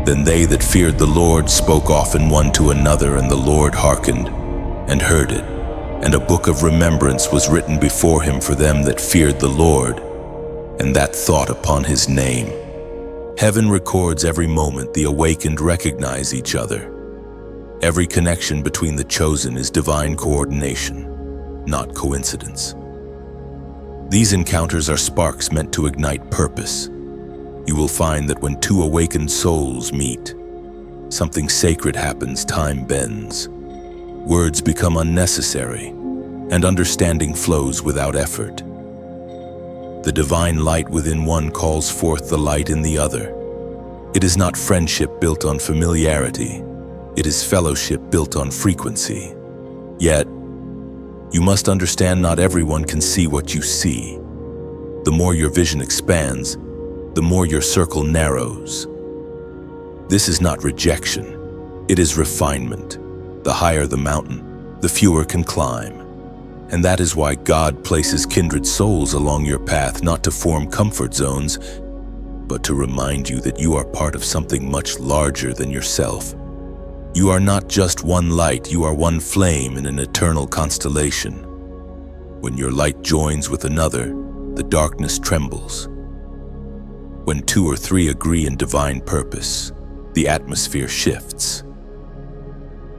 Then they that feared the Lord spoke often one to another, and the Lord hearkened and heard it. And a book of remembrance was written before him for them that feared the Lord, and that thought upon his name. Heaven records every moment the awakened recognize each other. Every connection between the chosen is divine coordination, not coincidence. These encounters are sparks meant to ignite purpose. You will find that when two awakened souls meet, something sacred happens, time bends. Words become unnecessary, and understanding flows without effort. The divine light within one calls forth the light in the other. It is not friendship built on familiarity. It is fellowship built on frequency. Yet, you must understand not everyone can see what you see. The more your vision expands, the more your circle narrows. This is not rejection. It is refinement. The higher the mountain, the fewer can climb. And that is why God places kindred souls along your path, not to form comfort zones, but to remind you that you are part of something much larger than yourself. You are not just one light, you are one flame in an eternal constellation. When your light joins with another, the darkness trembles. When 2 or 3 agree in divine purpose, the atmosphere shifts.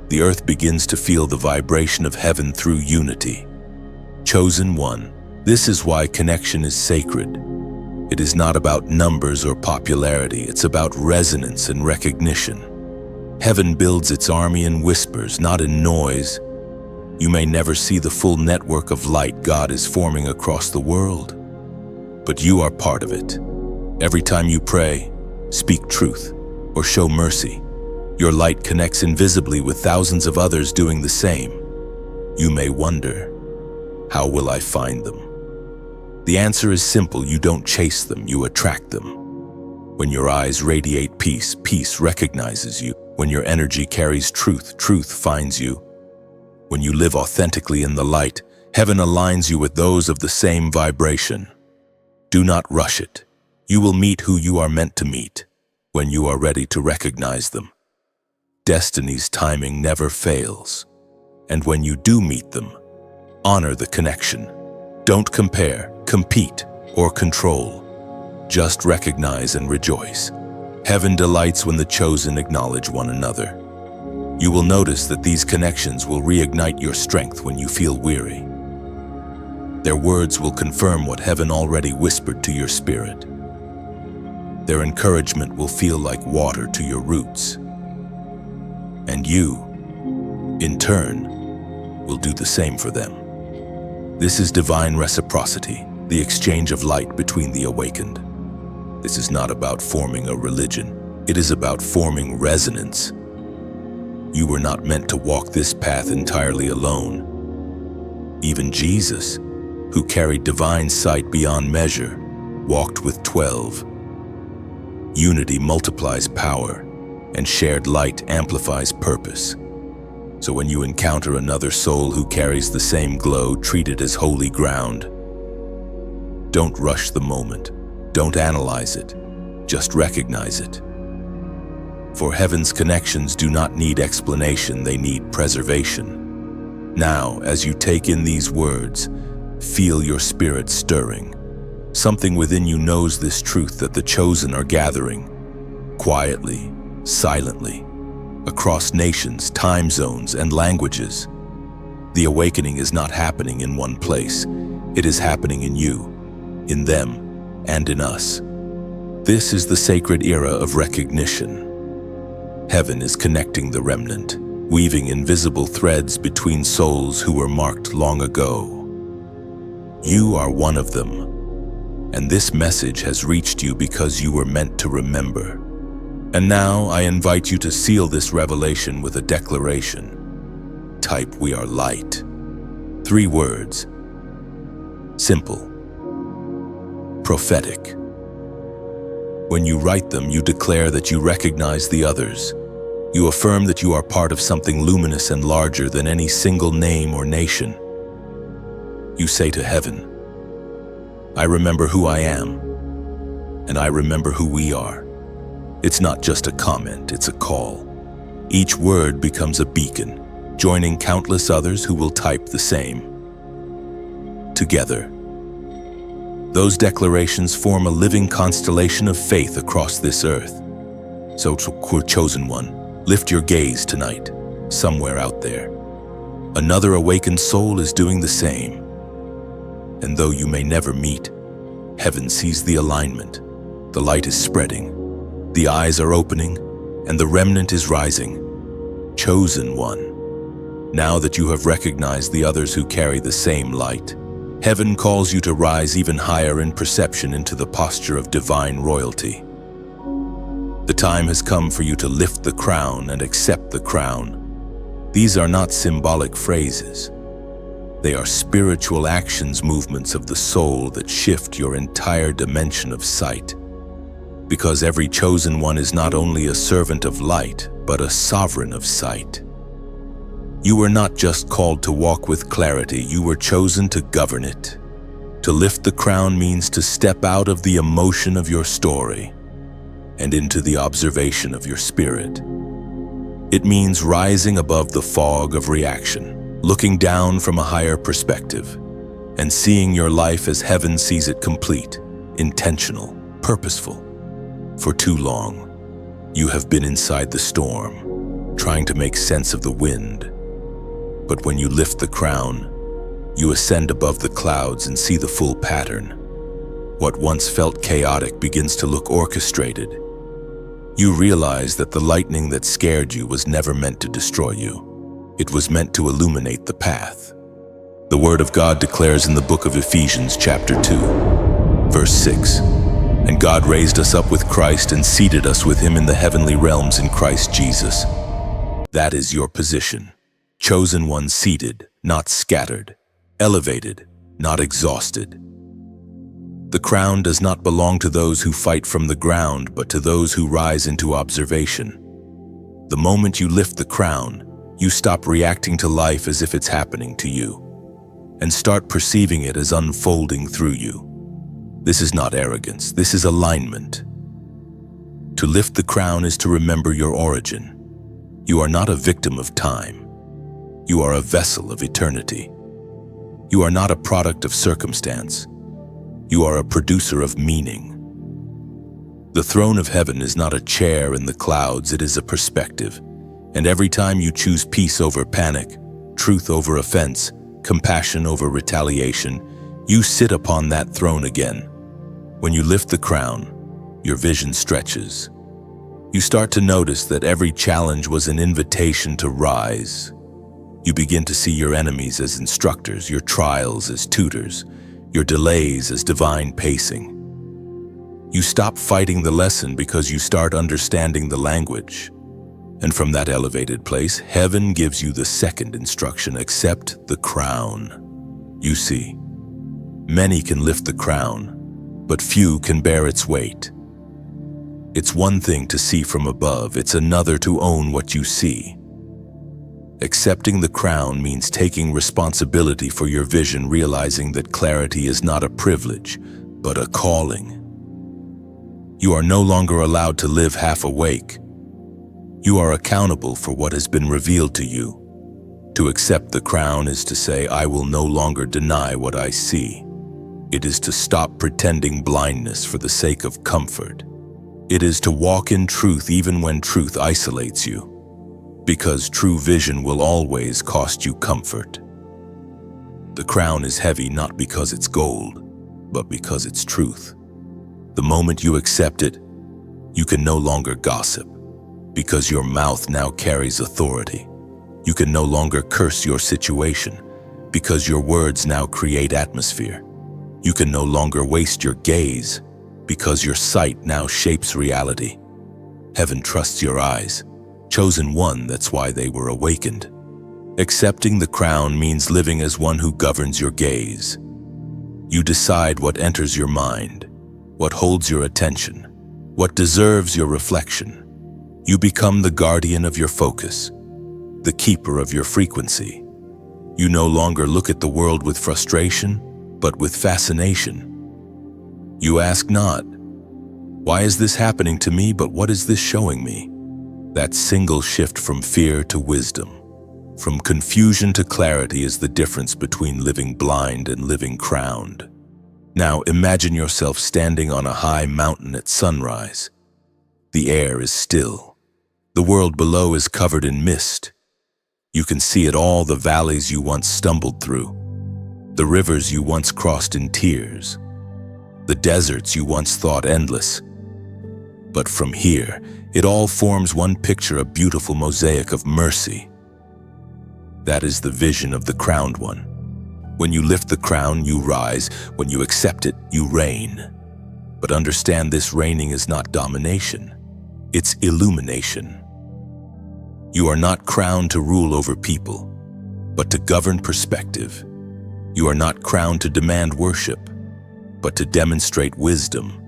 The earth begins to feel the vibration of heaven through unity. Chosen one, this is why connection is sacred. It is not about numbers or popularity, it's about resonance and recognition. Heaven builds its army in whispers, not in noise. You may never see the full network of light God is forming across the world, but you are part of it. Every time you pray, speak truth, or show mercy, your light connects invisibly with thousands of others doing the same. You may wonder, how will I find them? The answer is simple: you don't chase them, you attract them. When your eyes radiate peace, peace recognizes you. When your energy carries truth, truth finds you. When you live authentically in the light, heaven aligns you with those of the same vibration. Do not rush it. You will meet who you are meant to meet when you are ready to recognize them. Destiny's timing never fails. And when you do meet them, honor the connection. Don't compare, compete, or control. Just recognize and rejoice. Heaven delights when the chosen acknowledge one another. You will notice that these connections will reignite your strength when you feel weary. Their words will confirm what heaven already whispered to your spirit. Their encouragement will feel like water to your roots. And you, in turn, will do the same for them. This is divine reciprocity, the exchange of light between the awakened. This is not about forming a religion. It is about forming resonance. You were not meant to walk this path entirely alone. Even Jesus, who carried divine sight beyond measure, walked with 12. Unity multiplies power, and shared light amplifies purpose. So when you encounter another soul who carries the same glow, treat it as holy ground. Don't rush the moment. Don't analyze it. Just recognize it. For heaven's connections do not need explanation, they need preservation. Now, as you take in these words, feel your spirit stirring. Something within you knows this truth, that the chosen are gathering, quietly, silently, across nations, time zones, and languages. The awakening is not happening in one place. It is happening in you, in them, and in us. This is the sacred era of recognition. Heaven is connecting the remnant, weaving invisible threads between souls who were marked long ago. You are one of them, and this message has reached you because you were meant to remember. And now I invite you to seal this revelation with a declaration. Type "We are light." 3 words. Simple. Prophetic. When you write them, you declare that you recognize the others. You affirm that you are part of something luminous and larger than any single name or nation. You say to heaven, I remember who I am, and I remember who we are. It's not just a comment, it's a call. Each word becomes a beacon, joining countless others who will type the same. Together, those declarations form a living constellation of faith across this earth. So, chosen one, lift your gaze tonight, somewhere out there. Another awakened soul is doing the same. And though you may never meet, heaven sees the alignment. The light is spreading, the eyes are opening, and the remnant is rising. Chosen one. Now that you have recognized the others who carry the same light, heaven calls you to rise even higher in perception into the posture of divine royalty. The time has come for you to lift the crown and accept the crown. These are not symbolic phrases. They are spiritual actions, movements of the soul that shift your entire dimension of sight. Because every chosen one is not only a servant of light, but a sovereign of sight. You were not just called to walk with clarity, you were chosen to govern it. To lift the crown means to step out of the emotion of your story and into the observation of your spirit. It means rising above the fog of reaction, looking down from a higher perspective, and seeing your life as heaven sees it, complete, intentional, purposeful. For too long, you have been inside the storm, trying to make sense of the wind. But when you lift the crown, you ascend above the clouds and see the full pattern. What once felt chaotic begins to look orchestrated. You realize that the lightning that scared you was never meant to destroy you. It was meant to illuminate the path. The Word of God declares in the book of Ephesians chapter 2, verse 6, "And God raised us up with Christ and seated us with Him in the heavenly realms in Christ Jesus." That is your position. Chosen one, seated, not scattered. Elevated, not exhausted. The crown does not belong to those who fight from the ground, but to those who rise into observation. The moment you lift the crown, you stop reacting to life as if it's happening to you, and start perceiving it as unfolding through you. This is not arrogance, this is alignment. To lift the crown is to remember your origin. You are not a victim of time. You are a vessel of eternity. You are not a product of circumstance. You are a producer of meaning. The throne of heaven is not a chair in the clouds, it is a perspective. And every time you choose peace over panic, truth over offense, compassion over retaliation, you sit upon that throne again. When you lift the crown, your vision stretches. You start to notice that every challenge was an invitation to rise. You begin to see your enemies as instructors, your trials as tutors, your delays as divine pacing. You stop fighting the lesson because you start understanding the language. And from that elevated place, heaven gives you the second instruction: accept the crown. You see, many can lift the crown, but few can bear its weight. It's one thing to see from above, it's another to own what you see. Accepting the crown means taking responsibility for your vision, realizing that clarity is not a privilege, but a calling. You are no longer allowed to live half awake. You are accountable for what has been revealed to you. To accept the crown is to say, I will no longer deny what I see. It is to stop pretending blindness for the sake of comfort. It is to walk in truth even when truth isolates you. Because true vision will always cost you comfort. The crown is heavy not because it's gold, but because it's truth. The moment you accept it, you can no longer gossip, because your mouth now carries authority. You can no longer curse your situation, because your words now create atmosphere. You can no longer waste your gaze, because your sight now shapes reality. Heaven trusts your eyes. Chosen one, that's why they were awakened. Accepting the crown means living as one who governs your gaze. You decide what enters your mind, what holds your attention, what deserves your reflection. You become the guardian of your focus, the keeper of your frequency. You no longer look at the world with frustration, but with fascination. You ask not, why is this happening to me, but what is this showing me? That single shift from fear to wisdom, from confusion to clarity, is the difference between living blind and living crowned. Now imagine yourself standing on a high mountain at sunrise. The air is still. The world below is covered in mist. You can see it all: the valleys you once stumbled through, the rivers you once crossed in tears, the deserts you once thought endless. But from here, it all forms one picture, a beautiful mosaic of mercy. That is the vision of the crowned one. When you lift the crown, you rise. When you accept it, you reign. But understand, this reigning is not domination. It's illumination. You are not crowned to rule over people, but to govern perspective. You are not crowned to demand worship, but to demonstrate wisdom.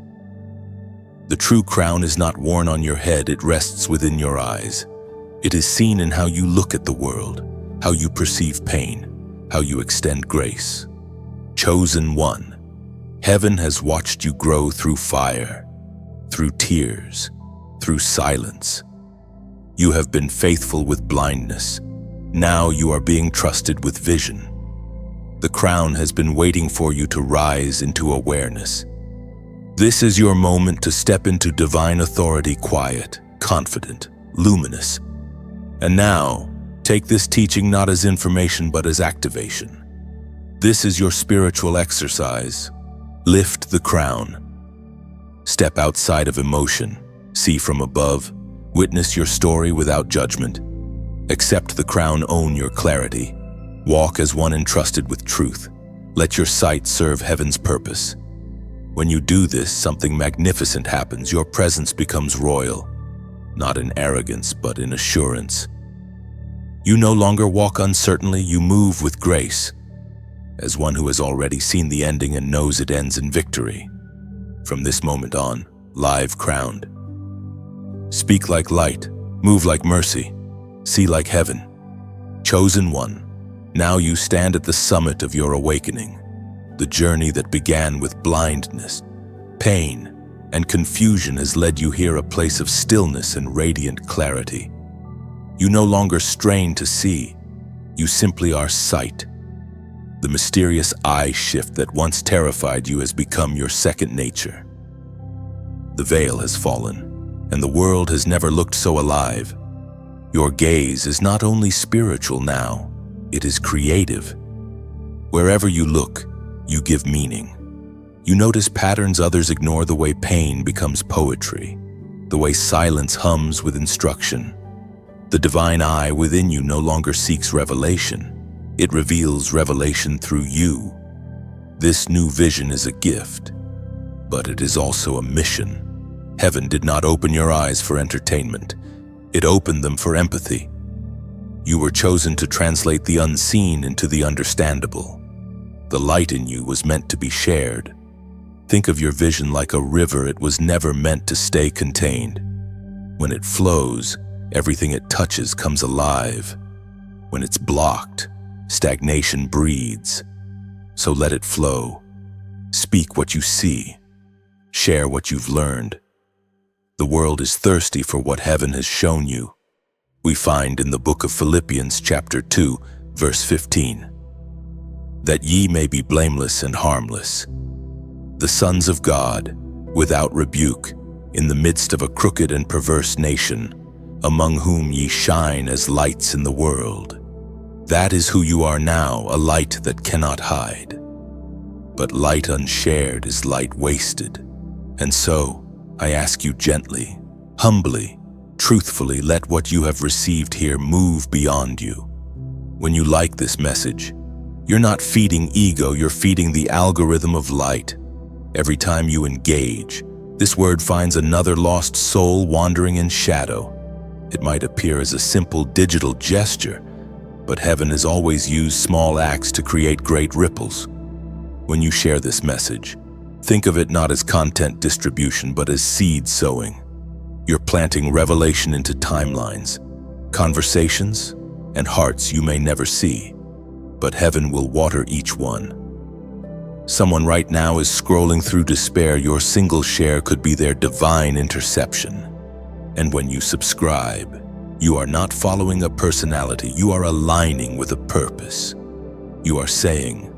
The true crown is not worn on your head, it rests within your eyes. It is seen in how you look at the world, how you perceive pain, how you extend grace. Chosen one, heaven has watched you grow through fire, through tears, through silence. You have been faithful with blindness. Now you are being trusted with vision. The crown has been waiting for you to rise into awareness. This is your moment to step into divine authority, quiet, confident, luminous. And now, take this teaching not as information but as activation. This is your spiritual exercise. Lift the crown. Step outside of emotion. See from above. Witness your story without judgment. Accept the crown, own your clarity. Walk as one entrusted with truth. Let your sight serve heaven's purpose. When you do this, something magnificent happens. Your presence becomes royal, not in arrogance, but in assurance. You no longer walk uncertainly, you move with grace, as one who has already seen the ending and knows it ends in victory. From this moment on, live crowned. Speak like light, move like mercy, see like heaven. Chosen one, now you stand at the summit of your awakening. The journey that began with blindness, pain, and confusion has led you here, a place of stillness and radiant clarity. You no longer strain to see, you simply are sight. The mysterious eye shift that once terrified you has become your second nature. The veil has fallen, and the world has never looked so alive. Your gaze is not only spiritual now, it is creative. Wherever you look, you give meaning. You notice patterns others ignore, the way pain becomes poetry, the way silence hums with instruction. The divine eye within you no longer seeks revelation. It reveals revelation through you. This new vision is a gift, but it is also a mission. Heaven did not open your eyes for entertainment. It opened them for empathy. You were chosen to translate the unseen into the understandable. The light in you was meant to be shared. Think of your vision like a river. It was never meant to stay contained. When it flows, everything it touches comes alive. When it's blocked, stagnation breeds. So let it flow. Speak what you see. Share what you've learned. The world is thirsty for what heaven has shown you. We find in the book of Philippians chapter 2, verse 15, that ye may be blameless and harmless, the sons of God, without rebuke, in the midst of a crooked and perverse nation, among whom ye shine as lights in the world. That is who you are now, a light that cannot hide. But light unshared is light wasted. And so, I ask you gently, humbly, truthfully, let what you have received here move beyond you. When you like this message, you're not feeding ego, you're feeding the algorithm of light. Every time you engage, this word finds another lost soul wandering in shadow. It might appear as a simple digital gesture, but heaven has always used small acts to create great ripples. When you share this message, think of it not as content distribution, but as seed sowing. You're planting revelation into timelines, conversations, and hearts you may never see, but heaven will water each one. Someone right now is scrolling through despair. Your single share could be their divine interception. And when you subscribe, you are not following a personality, you are aligning with a purpose. You are saying,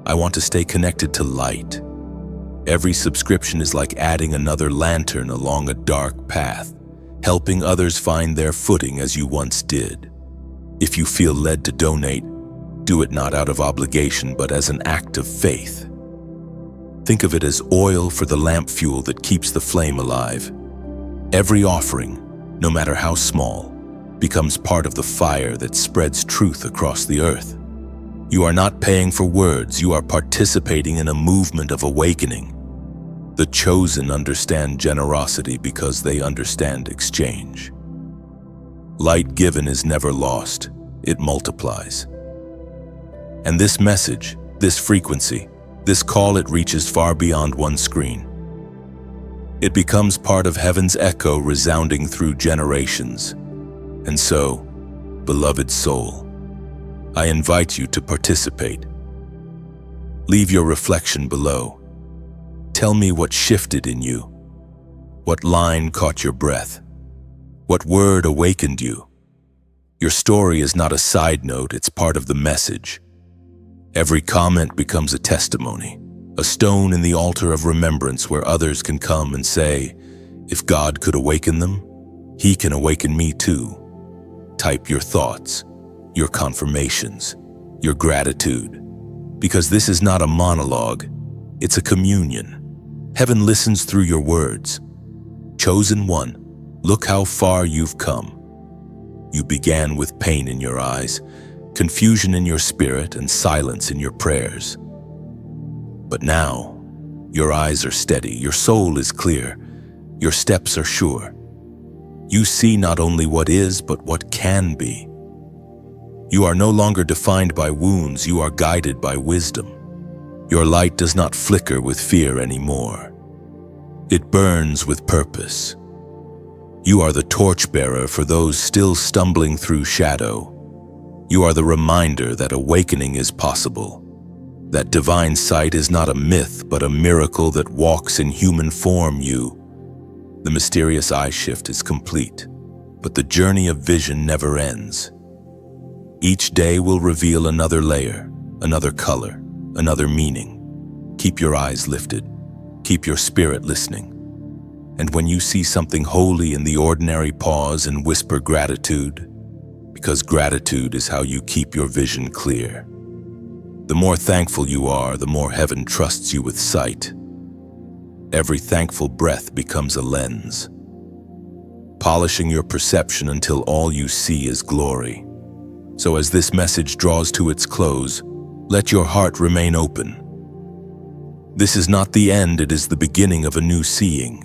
I want to stay connected to light. Every subscription is like adding another lantern along a dark path, helping others find their footing as you once did. If you feel led to donate, do it not out of obligation, but as an act of faith. Think of it as oil for the lamp, fuel that keeps the flame alive. Every offering, no matter how small, becomes part of the fire that spreads truth across the earth. You are not paying for words, you are participating in a movement of awakening. The chosen understand generosity because they understand exchange. Light given is never lost, it multiplies. And this message, this frequency, this call, it reaches far beyond one screen. It becomes part of heaven's echo resounding through generations. And so, beloved soul, I invite you to participate. Leave your reflection below. Tell me what shifted in you. What line caught your breath? What word awakened you? Your story is not a side note, it's part of the message. Every comment becomes a testimony, a stone in the altar of remembrance where others can come and say, if God could awaken them, He can awaken me too. Type your thoughts, your confirmations, your gratitude, because this is not a monologue, it's a communion. Heaven listens through your words. Chosen one, look how far you've come. You began with pain in your eyes, confusion in your spirit, and silence in your prayers. But now, your eyes are steady, your soul is clear, your steps are sure. You see not only what is, but what can be. You are no longer defined by wounds, you are guided by wisdom. Your light does not flicker with fear anymore. It burns with purpose. You are the torchbearer for those still stumbling through shadow. You are the reminder that awakening is possible, that divine sight is not a myth, but a miracle that walks in human form. The mysterious eye shift is complete, but the journey of vision never ends. Each day will reveal another layer, another color, another meaning. Keep your eyes lifted, keep your spirit listening. And when you see something holy in the ordinary, pause and whisper gratitude, because gratitude is how you keep your vision clear. The more thankful you are, the more heaven trusts you with sight. Every thankful breath becomes a lens, polishing your perception until all you see is glory. So as this message draws to its close, let your heart remain open. This is not the end, it is the beginning of a new seeing.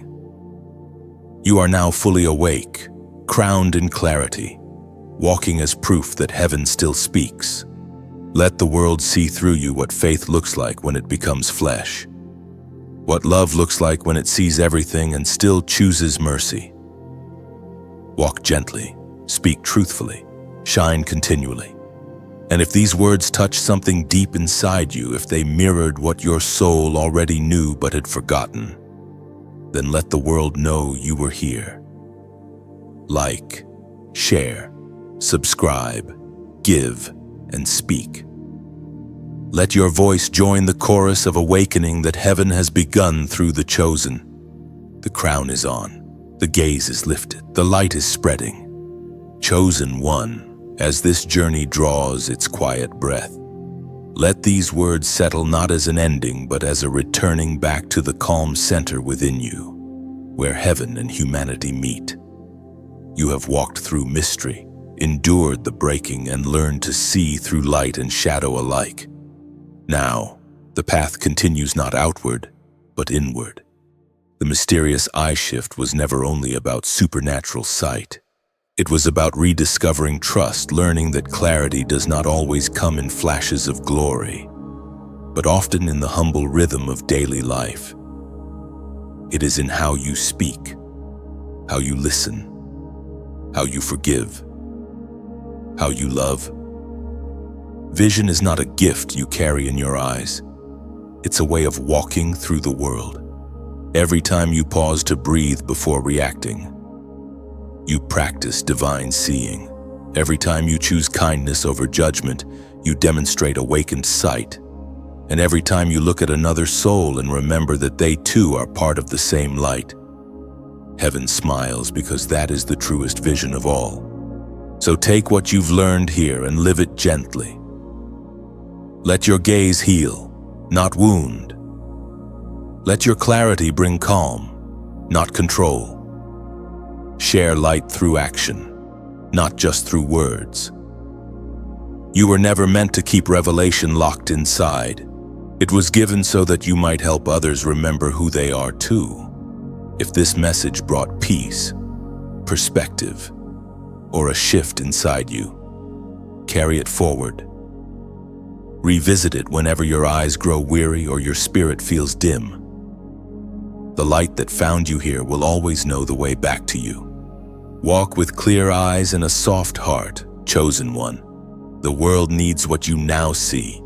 You are now fully awake, crowned in clarity, walking as proof that heaven still speaks. Let the world see through you what faith looks like when it becomes flesh, what love looks like when it sees everything and still chooses mercy. Walk gently, speak truthfully, shine continually. And if these words touch something deep inside you, if they mirrored what your soul already knew but had forgotten, then let the world know you were here. Like, share, subscribe, give, and speak. Let your voice join the chorus of awakening that heaven has begun through the chosen. The crown is on, the gaze is lifted, the light is spreading. Chosen one, as this journey draws its quiet breath, let these words settle not as an ending, but as a returning back to the calm center within you, where heaven and humanity meet. You have walked through mystery, endured the breaking, and learned to see through light and shadow alike. Now, the path continues not outward, but inward. The mysterious eye shift was never only about supernatural sight. It was about rediscovering trust, learning that clarity does not always come in flashes of glory, but often in the humble rhythm of daily life. It is in how you speak, how you listen, how you forgive, how you love. Vision is not a gift you carry in your eyes. It's a way of walking through the world. Every time you pause to breathe before reacting, you practice divine seeing. Every time you choose kindness over judgment, you demonstrate awakened sight. And every time you look at another soul and remember that they too are part of the same light, heaven smiles, because that is the truest vision of all. So take what you've learned here and live it gently. Let your gaze heal, not wound. Let your clarity bring calm, not control. Share light through action, not just through words. You were never meant to keep revelation locked inside. It was given so that you might help others remember who they are too. If this message brought peace, perspective, or a shift inside you, carry it forward. Revisit it whenever your eyes grow weary or your spirit feels dim. The light that found you here will always know the way back to you. Walk with clear eyes and a soft heart, chosen one. The world needs what you now see.